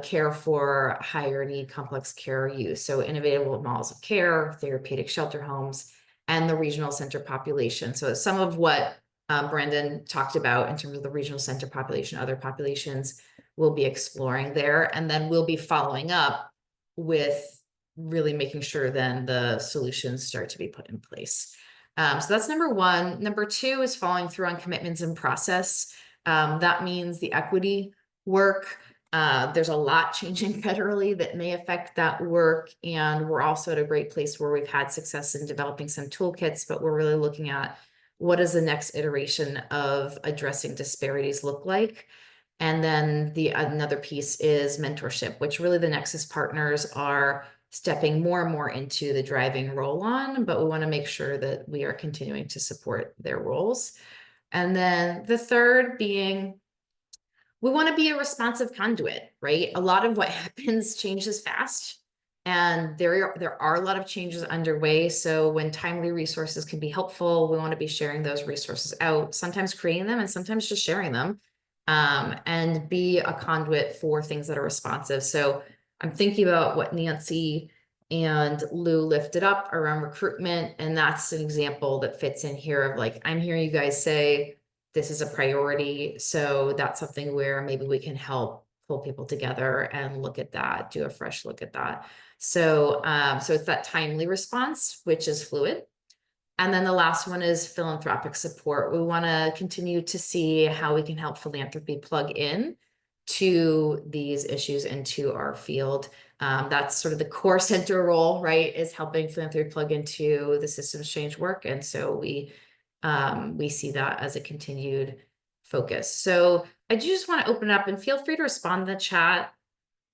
care for higher need complex care use. So innovative models of care, therapeutic shelter homes, and the regional center population. So some of what Brandon talked about in terms of the regional center population, other populations we'll be exploring there. And then we'll be following up with really making sure then the solutions start to be put in place. So that's number one. Number two is following through on commitments and process. That means the equity work. There's a lot changing federally that may affect that work. And we're also at a great place where we've had success in developing some toolkits, but we're really looking at what does the next iteration of addressing disparities look like? And then another piece is mentorship, which really the Nexus partners are stepping more and more into the driving role on, but we want to make sure that we are continuing to support their roles. And then the third being, we want to be a responsive conduit, right? A lot of what happens changes fast. And there are a lot of changes underway. So when timely resources can be helpful, we want to be sharing those resources out, sometimes creating them and sometimes just sharing them, and be a conduit for things that are responsive. So I'm thinking about what Nancy and Lou lifted up around recruitment. And that's an example that fits in here of like, I'm hearing you guys say, this is a priority. So that's something where maybe we can help pull people together and look at that, do a fresh look at that. So, so it's that timely response, which is fluid. And then the last one is philanthropic support. We want to continue to see how we can help philanthropy plug in to these issues into our field. That's sort of the core center role, right? Is helping philanthropy plug into the systems change work. And so we see that as a continued focus. So I do just want to open up and feel free to respond in the chat.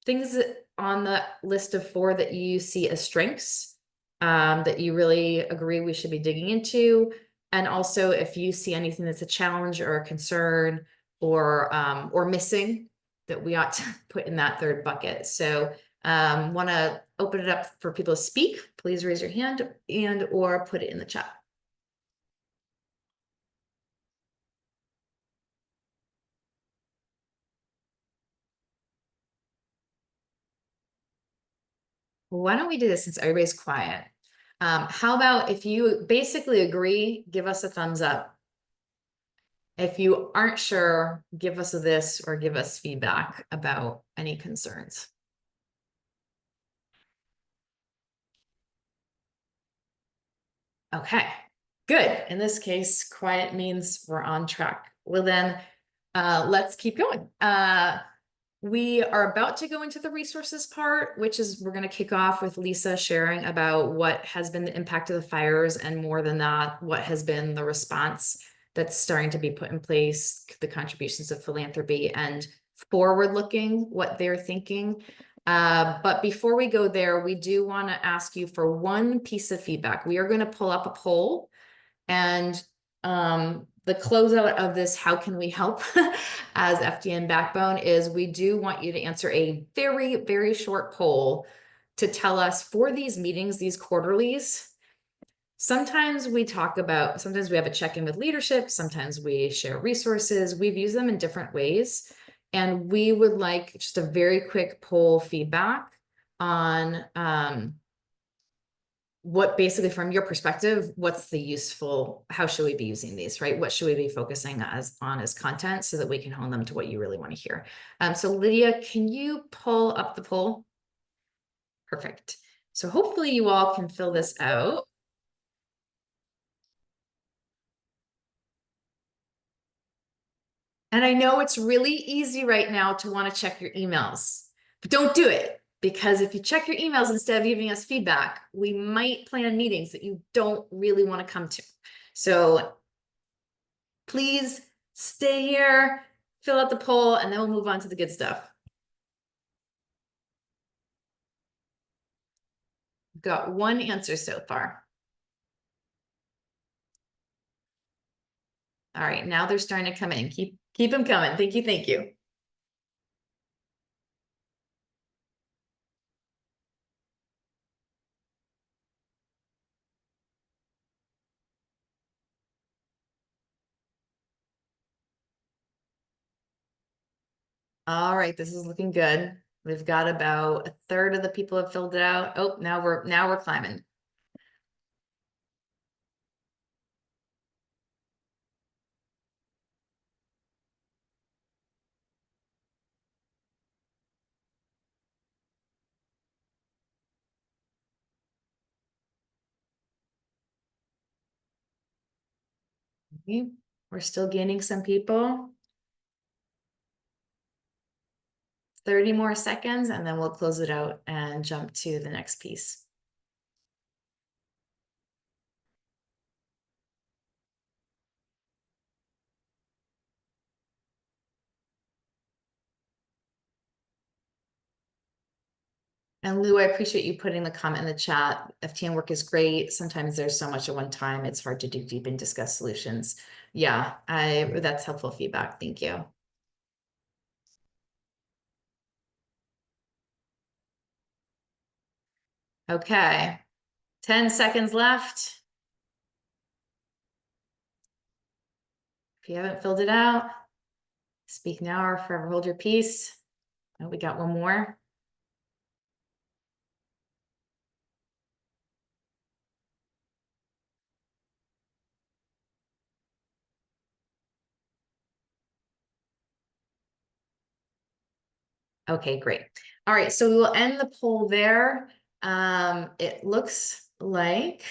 Things on the list of 4 that you see as strengths, that you really agree we should be digging into. And also if you see anything that's a challenge or a concern or missing that we ought to put in that third bucket. So want to open it up for people to speak. Please raise your hand and or put it in the chat. Why don't we do this since everybody's quiet? How about if you basically agree, give us a thumbs up. If you aren't sure, give us a this or give us feedback about any concerns. Okay, good. In this case, quiet means we're on track. Well then, let's keep going. We are about to go into the resources part, which is we're going to kick off with Lisa sharing about what has been the impact of the fires, and more than that, what has been the response that's starting to be put in place, the contributions of philanthropy, and forward looking what they're thinking. But before we go there, we do want to ask you for one piece of feedback. We are going to pull up a poll, and the closeout of this, how can we help as FDN Backbone, is we do want you to answer a very, very short poll to tell us for these meetings, these quarterlies. Sometimes we talk about, sometimes we have a check-in with leadership, sometimes we share resources, we've used them in different ways. And we would like just a very quick poll feedback on what basically from your perspective, what's the useful, how should we be using these, right? What should we be focusing on as content so that we can hone them to what you really want to hear? So Lydia, can you pull up the poll? Perfect. So hopefully you all can fill this out. And I know it's really easy right now to want to check your emails, but don't do it. Because if you check your emails instead of giving us feedback, we might plan meetings that you don't really want to come to. So please stay here, fill out the poll, and then we'll move on to the good stuff. We've got one answer so far. All right, now they're starting to come in. Keep them coming. Thank you, thank you. All right, this is looking good. We've got about a third of the people have filled it out. Oh, now we're climbing. Okay, we're still gaining some people. 30 more seconds, and then we'll close it out and jump to the next piece. And Lou, I appreciate you putting the comment in the chat. FTN work is great. Sometimes there's so much at one time, it's hard to dig deep and discuss solutions. Yeah, that's helpful feedback. Thank you. Okay, 10 seconds left. If you haven't filled it out, speak now or forever hold your peace. Oh, we got one more. Okay, great. All right, so we will end the poll there. It looks like,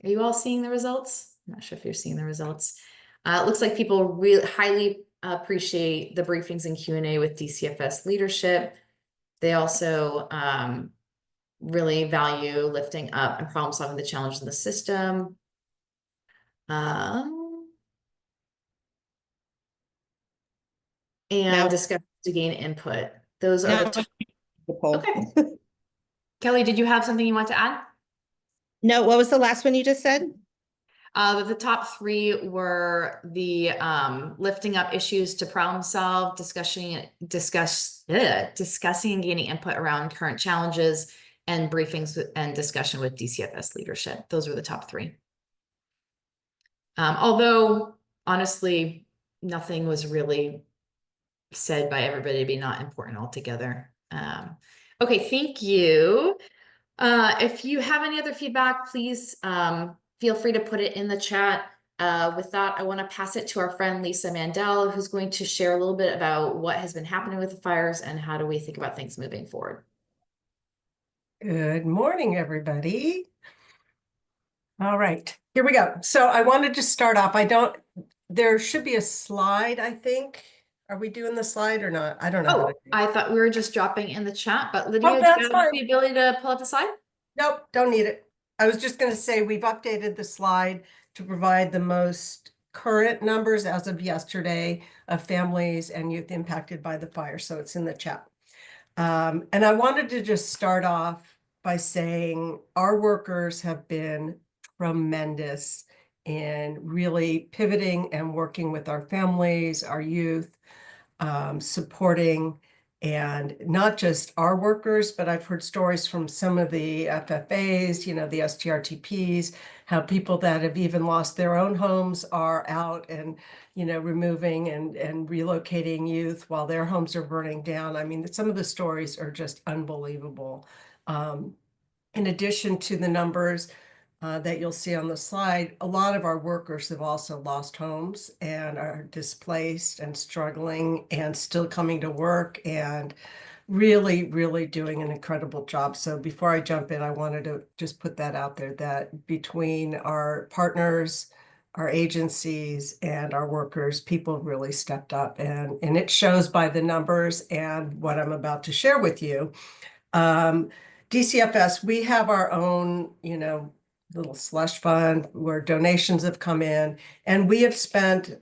are you all seeing the results? I'm not sure if you're seeing the results. It looks like people really highly appreciate the briefings and Q&A with DCFS leadership. They also really value lifting up and problem solving the challenges in the system. And discuss to gain input. Those are the top. Okay. Kelly, did you have something you want to add? No, what was the last one you just said? The top three were the lifting up issues to problem solve, discussing and gaining input around current challenges, and briefings and discussion with DCFS leadership. Those were the top three. Although honestly, nothing was really said by everybody to be not important altogether. Okay, thank you. If you have any other feedback, please feel free to put it in the chat. With that, I want to pass it to our friend Lisa Mandel, who's going to share a little bit about what has been happening with the fires and how do we think about things moving forward. Good morning, everybody. All right, here we go. So I wanted to start off. There should be a slide, I think. Are we doing the slide or not? I don't know. Oh, I thought we were just dropping in the chat, but Lydia, do you have the ability to pull up the slide? Nope, don't need it. I was just going to say we've updated the slide to provide the most current numbers as of yesterday of families and youth impacted by the fire. So it's in the chat. And I wanted to just start off by saying our workers have been tremendous in really pivoting and working with our families, our youth, supporting, and not just our workers, but I've heard stories from some of the FFAs, you know, the STRTPs, how people that have even lost their own homes are out and, you know, removing and relocating youth while their homes are burning down. I mean, some of the stories are just unbelievable. In addition to the numbers that you'll see on the slide, a lot of our workers have also lost homes and are displaced and struggling and still coming to work and really, really doing an incredible job. So before I jump in, I wanted to just put that out there, that between our partners, our agencies, and our workers, people really stepped up, and it shows by the numbers and what I'm about to share with you. DCFS, we have our own, you know, little slush fund where donations have come in, and we have spent,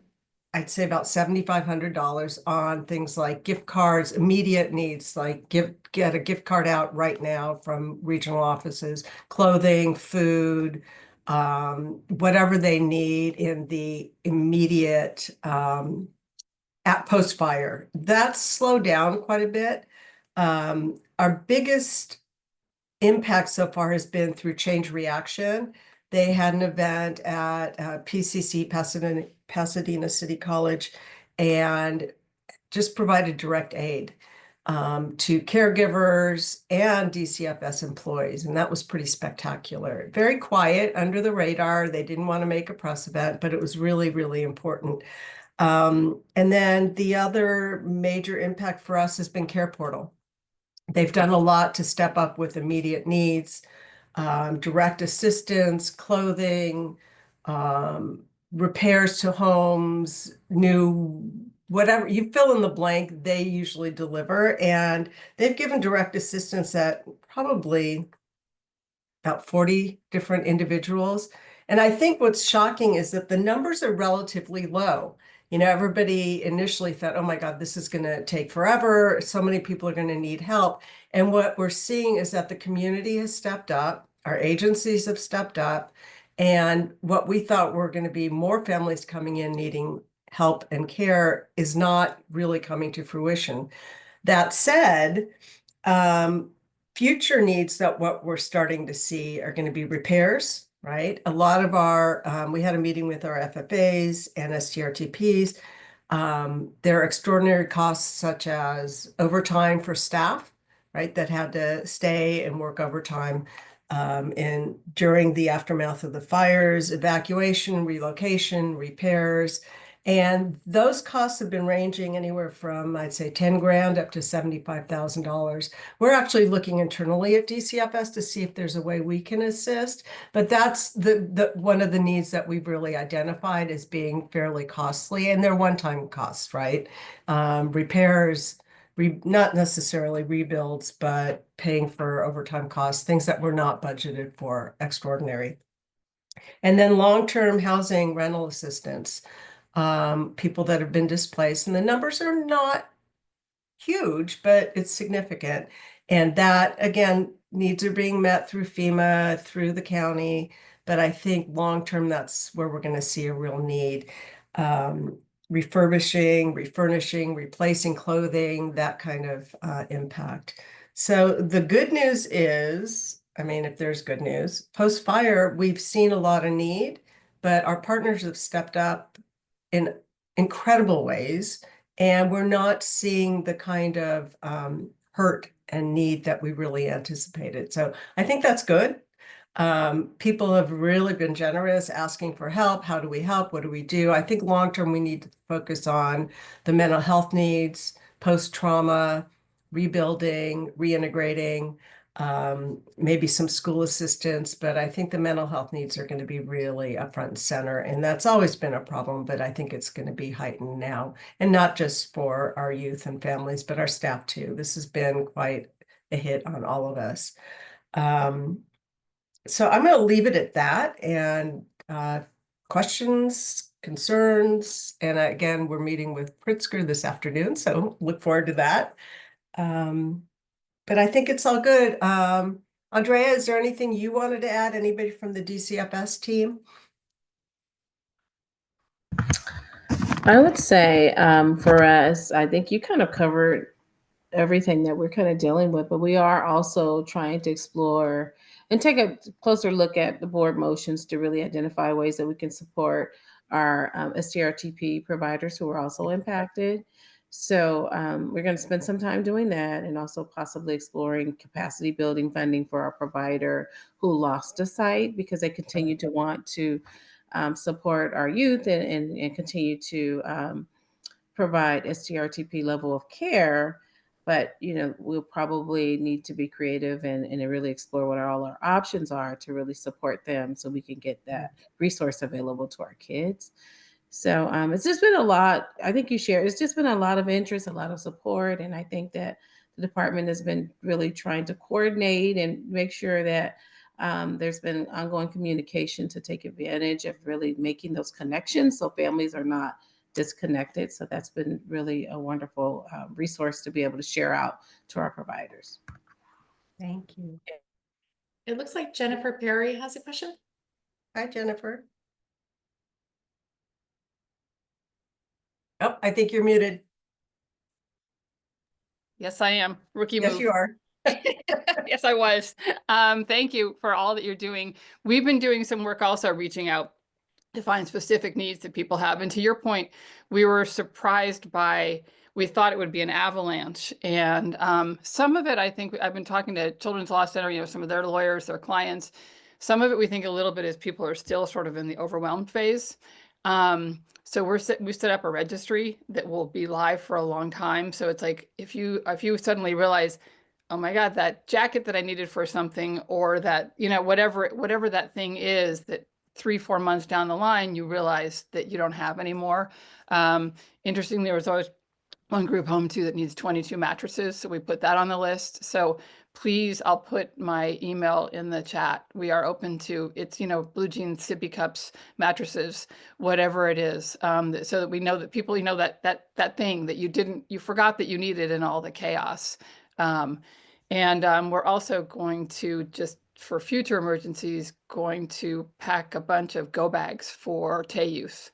I'd say, about $7,500 on things like gift cards, immediate needs, like get a gift card out right now from regional offices, clothing, food, whatever they need in the immediate at post-fire. That's slowed down quite a bit. Our biggest impact so far has been through Change Reaction. They had an event at PCC, Pasadena City College, and just provided direct aid. to caregivers and DCFS employees. And that was pretty spectacular. Very quiet, under the radar. They didn't want to make a press event, but it was really, really important. And then the other major impact for us has been Care Portal. They've done a lot to step up with immediate needs, direct assistance, clothing, repairs to homes, new, whatever, you fill in the blank, they usually deliver. And they've given direct assistance at probably about 40 different individuals. And I think what's shocking is that the numbers are relatively low. You know, everybody initially thought, oh my God, this is going to take forever. So many people are going to need help. And what we're seeing is that the community has stepped up, our agencies have stepped up, and what we thought were going to be more families coming in needing help and care is not really coming to fruition. That said, future needs that what we're starting to see are going to be repairs, right? A lot of our, we had a meeting with our FFAs and STRTPs. There are extraordinary costs such as overtime for staff, right, that had to stay and work overtime during the aftermath of the fires, evacuation, relocation, repairs. And those costs have been ranging anywhere from, I'd say, 10 grand up to $75,000. We're actually looking internally at DCFS to see if there's a way we can assist. But that's the one of the needs that we've really identified as being fairly costly, and they're one-time costs, right? Repairs, not necessarily rebuilds, but paying for overtime costs, things that were not budgeted for, extraordinary. And then long-term housing rental assistance. People that have been displaced, and the numbers are not huge, but it's significant. And that, again, needs are being met through FEMA, through the county, but I think long-term, that's where we're going to see a real need. Refurbishing, refurnishing, replacing clothing, that kind of impact. So the good news is, I mean, if there's good news, post-fire, we've seen a lot of need, but our partners have stepped up in incredible ways, and we're not seeing the kind of hurt and need that we really anticipated. So I think that's good. People have really been generous, asking for help. How do we help? What do we do? I think long-term, we need to focus on the mental health needs, post-trauma, rebuilding, reintegrating, maybe some school assistance, but I think the mental health needs are going to be really up front and center. And that's always been a problem, but I think it's going to be heightened now. And not just for our youth and families, but our staff too. This has been quite a hit on all of us. So I'm going to leave it at that. And questions, concerns, and again, we're meeting with Pritzker this afternoon, so look forward to that. But I think it's all good. Andrea, is there anything you wanted to add? Anybody from the DCFS team? I would say for us, I think you kind of covered everything that we're kind of dealing with, but we are also trying to explore and take a closer look at the board motions to really identify ways that we can support our STRTP providers who are also impacted. So we're going to spend some time doing that, and also possibly exploring capacity building funding for our provider who lost a site, because they continue to want to support our youth and continue to provide STRTP level of care. But, you know, we'll probably need to be creative and really explore what all our options are to really support them so we can get that resource available to our kids. So it's just been a lot. I think you share. It's just been a lot of interest, a lot of support. And I think that the department has been really trying to coordinate and make sure that there's been ongoing communication to take advantage of really making those connections so families are not disconnected. So that's been really a wonderful resource to be able to share out to our providers. Thank you. It looks like Jennifer Perry has a question. Hi, Jennifer. Oh, I think you're muted. Yes, I am. Rookie Yes, move. you are. Yes, I was. Thank you for all that you're doing. We've been doing some work also reaching out to find specific needs that people have. And to your point, we were surprised by we thought it would be an avalanche. And some of it, I think I've been talking to Children's Law Center, you know, some of their lawyers, their clients. Some of it we think a little bit is people are still sort of in the overwhelmed phase. So we set up a registry that will be live for a long time. So it's like if you suddenly realize, oh my God, that jacket that I needed for something, or that, you know, whatever that thing is that 3-4 months down the line, you realize that you don't have anymore. Interestingly, there was always one group home too that needs 22 mattresses. So we put that on the list. So please, I'll put my email in the chat. We are open to, it's, you know, blue jeans, sippy cups, mattresses, whatever it is. So that we know that people, you know, that thing that you forgot that you needed in all the chaos. We're also going to, just for future emergencies, going to pack a bunch of go bags for Tay youth,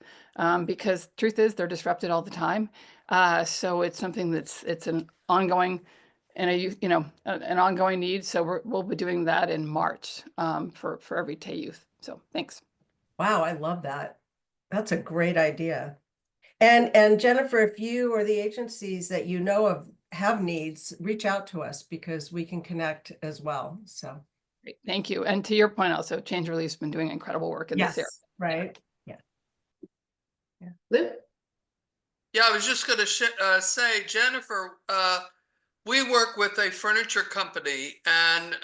because truth is they're disrupted all the time. So it's something it's an ongoing and an ongoing need. So we'll be doing that in March for every Tay youth. So thanks. Wow, I love that. That's a great idea. And Jennifer, if you or the agencies that you know of have needs, reach out to us because we can connect as well. So great. Thank you. And to your point also, Change Relief's been doing incredible work in this area. Right. Yeah. Lou? Yeah, I was just going to say, Jennifer, we work with a furniture company, and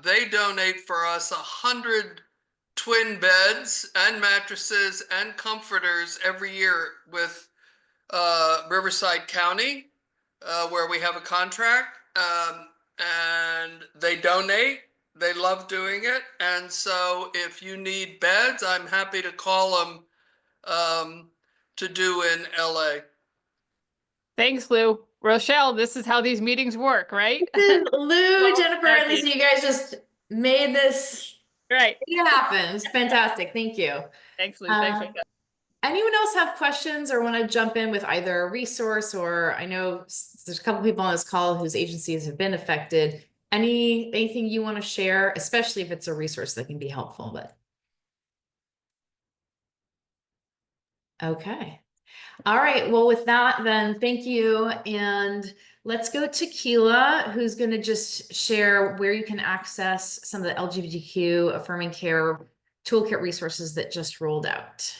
they donate for us 100 twin beds and mattresses and comforters every year with Riverside County, where we have a contract, and they donate. They love doing it. And so if you need beds, I'm happy to call them to do in LA. Thanks, Lou. Rochelle, this is how these meetings work, right? Lou, Jennifer, and Lizzie, you guys just made this happen. It's fantastic. Thank you. Thanks, Lou. Thanks, Rochelle. Anyone else have questions or want to jump in with either a resource, or I know there's a couple people on this call whose agencies have been affected. Anything you want to share, especially if it's a resource that can be helpful, but. Okay. All right. Well, with that, then thank you. And let's go to Keela, who's going to just share where you can access some of the LGBTQ affirming care toolkit resources that just rolled out.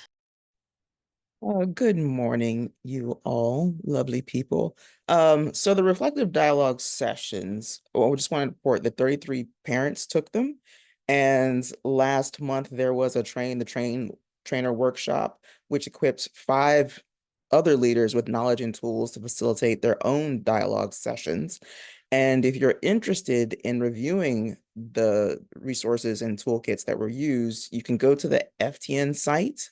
Good morning, you all lovely people. So the reflective dialogue sessions, I just want to report that 33 parents took them. And last month there was a trainer workshop, which equipped 5 other leaders with knowledge and tools to facilitate their own dialogue sessions. And if you're interested in reviewing the resources and toolkits that were used, you can go to the FTN site.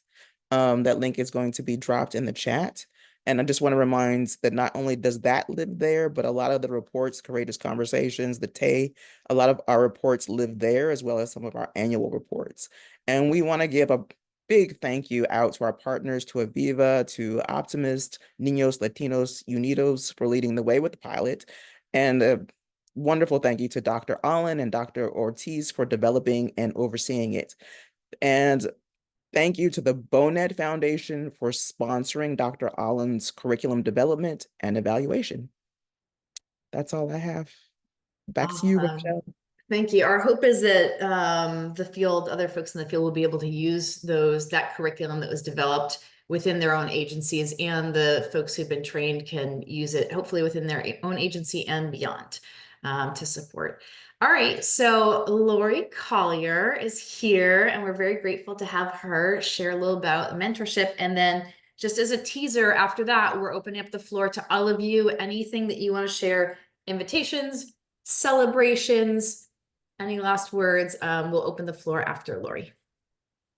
That link is going to be dropped in the chat. And I just want to remind that not only does that live there, but a lot of the reports, Courageous Conversations, the TAY, a lot of our reports live there, as well as some of our annual reports. And we want to give a big thank you out to our partners, to Aviva, to Optimist, Niños, Latinos, Unidos for leading the way with the pilot. And a wonderful thank you to Dr. Allen and Dr. Ortiz for developing and overseeing it. And thank you to the Bonet Foundation for sponsoring Dr. Allen's curriculum development and evaluation. That's all I have. Back to you, Rochelle. Thank you. Our hope is that other folks in the field will be able to use that curriculum that was developed within their own agencies, and the folks who've been trained can use it hopefully within their own agency and beyond to support. All right, so Lori Collier is here, and we're very grateful to have her share a little about mentorship. And then just as a teaser, after that, we're opening up the floor to all of you. Anything that you want to share, invitations, celebrations, any last words, we'll open the floor after Lori.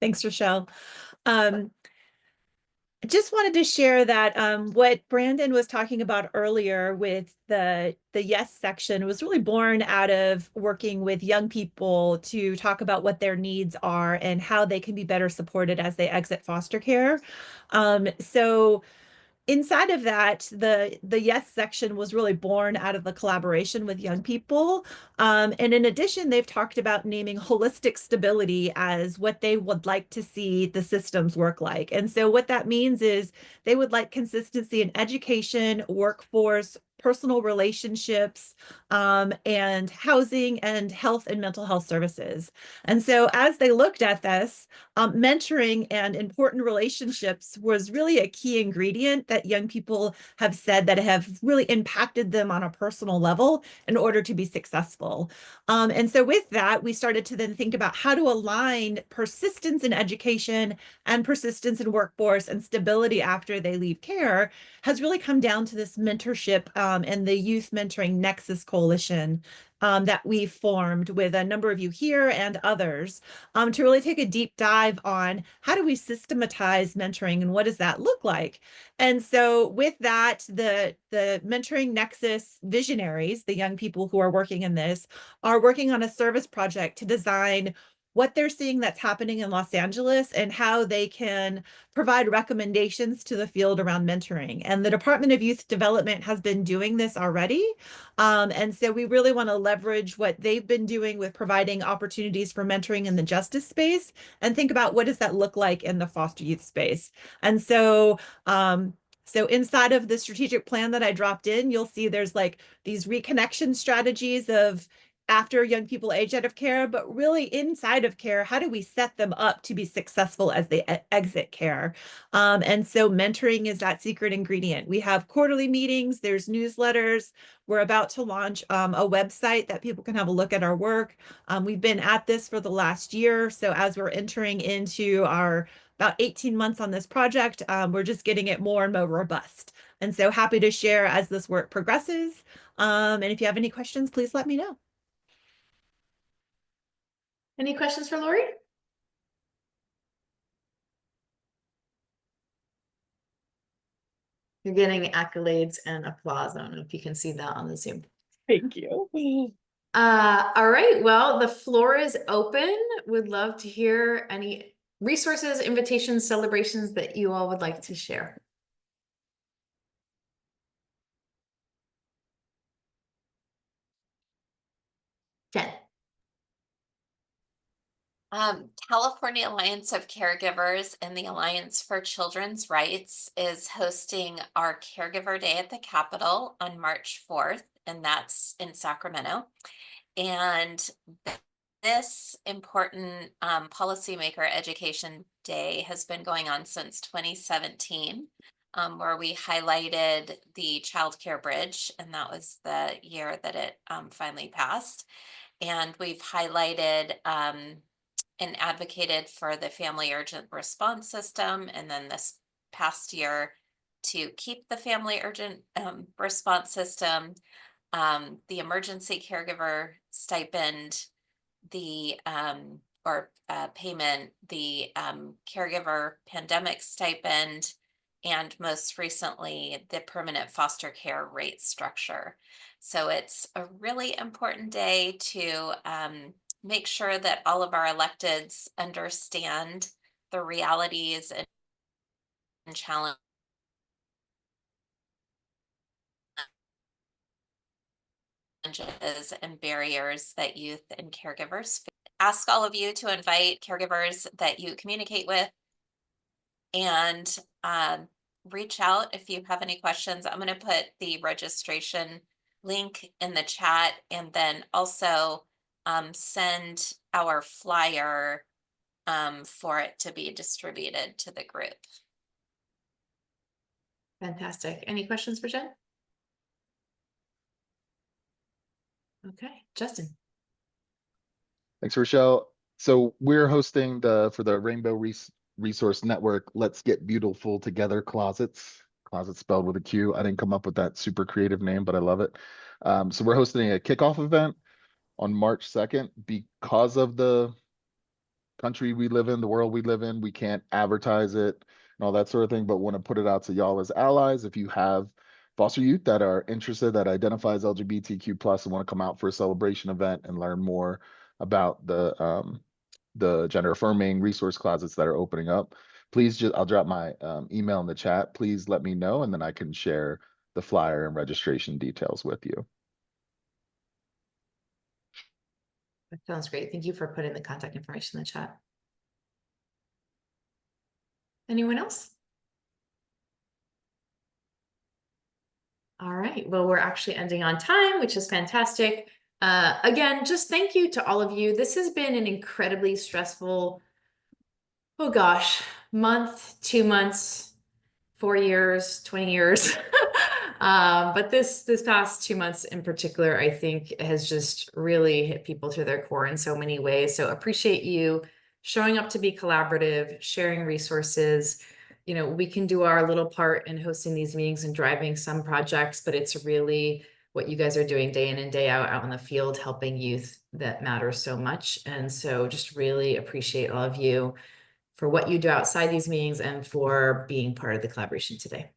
Thanks, Rochelle. I just wanted to share that what Brandon was talking about earlier with the yes section was really born out of working with young people to talk about what their needs are and how they can be better supported as they exit foster care. So inside of that, the yes section was really born out of the collaboration with young people. And in addition, they've talked about naming holistic stability as what they would like to see the systems work like. And so what that means is they would like consistency in education, workforce, personal relationships, and housing and health and mental health services. And so as they looked at this, mentoring and important relationships was really a key ingredient that young people have said that have really impacted them on a personal level in order to be successful. And so with that, we started to then think about how to align persistence in education and persistence in workforce and stability after they leave care has really come down to this mentorship and the Youth Mentoring Nexus Coalition that we formed with a number of you here and others to really take a deep dive on how do we systematize mentoring and what does that look like? And so with that, the Mentoring Nexus visionaries, the young people who are working in this, are working on a service project to design what they're seeing that's happening in Los Angeles and how they can provide recommendations to the field around mentoring. And the Department of Youth Development has been doing this already. And so we really want to leverage what they've been doing with providing opportunities for mentoring in the justice space and think about what does that look like in the foster youth space. And so so inside of the strategic plan that I dropped in, you'll see there's like these reconnection strategies of after young people age out of care, but really inside of care, how do we set them up to be successful as they exit care? And so mentoring is that secret ingredient. We have quarterly meetings, there's newsletters. We're about to launch a website that people can have a look at our work. We've been at this for the last year. So as we're entering into our about 18 months on this project, we're just getting it more and more robust. And so happy to share as this work progresses. And if you have any questions, please let me know. Any questions for Lori? You're getting accolades and applause. I don't know if you can see that on the Zoom. Thank you. All right, well, the floor is open. Would love to hear any resources, invitations, celebrations that you all would like to share. Jen. California Alliance of Caregivers and the Alliance for Children's Rights is hosting our Caregiver Day at the Capitol on March 4th, and that's in Sacramento. And this important policymaker education day has been going on since 2017, where we highlighted the child care bridge, and that was the year that it finally passed. And we've highlighted and advocated for the family urgent response system, and then this past year to keep the family urgent response system, the emergency caregiver stipend, the payment, the caregiver pandemic stipend, and most recently the permanent foster care rate structure. So it's a really important day to make sure that all of our electeds understand the realities and challenges and barriers that youth and caregivers face. Ask all of you to invite caregivers that you communicate with and reach out if you have any questions. I'm going to put the registration link in the chat, and then also send our flyer for it to be distributed to the group. Fantastic. Any questions for Jen? Okay, Justin. Thanks, Rochelle. So we're hosting for the Rainbow Resource Network, Let's Get Beautiful Together Closets. Closet spelled with a Q. I didn't come up with that super creative name, but I love it. So we're hosting a kickoff event on March 2nd. Because of the country we live in, the world we live in, we can't advertise it and all that sort of thing, but want to put it out to y'all as allies. If you have foster youth that are interested, that identify as LGBTQ plus and want to come out for a celebration event and learn more about the gender affirming resource closets that are opening up, please I'll drop my email in the chat. Please let me know, and then I can share the flyer and registration details with you. That sounds great. Thank you for putting the contact information in the chat. Anyone else? All right, well, we're actually ending on time, which is fantastic. Again, just thank you to all of you. This has been an incredibly stressful, oh gosh, month, 2 months, 4 years, 20 years. But this past 2 months in particular, I think has just really hit people to their core in so many ways. So appreciate you showing up to be collaborative, sharing resources. You know, we can do our little part in hosting these meetings and driving some projects, but it's really what you guys are doing day in and day out in the field, helping youth, that matters so much. And so just really appreciate all of you for what you do outside these meetings and for being part of the collaboration today.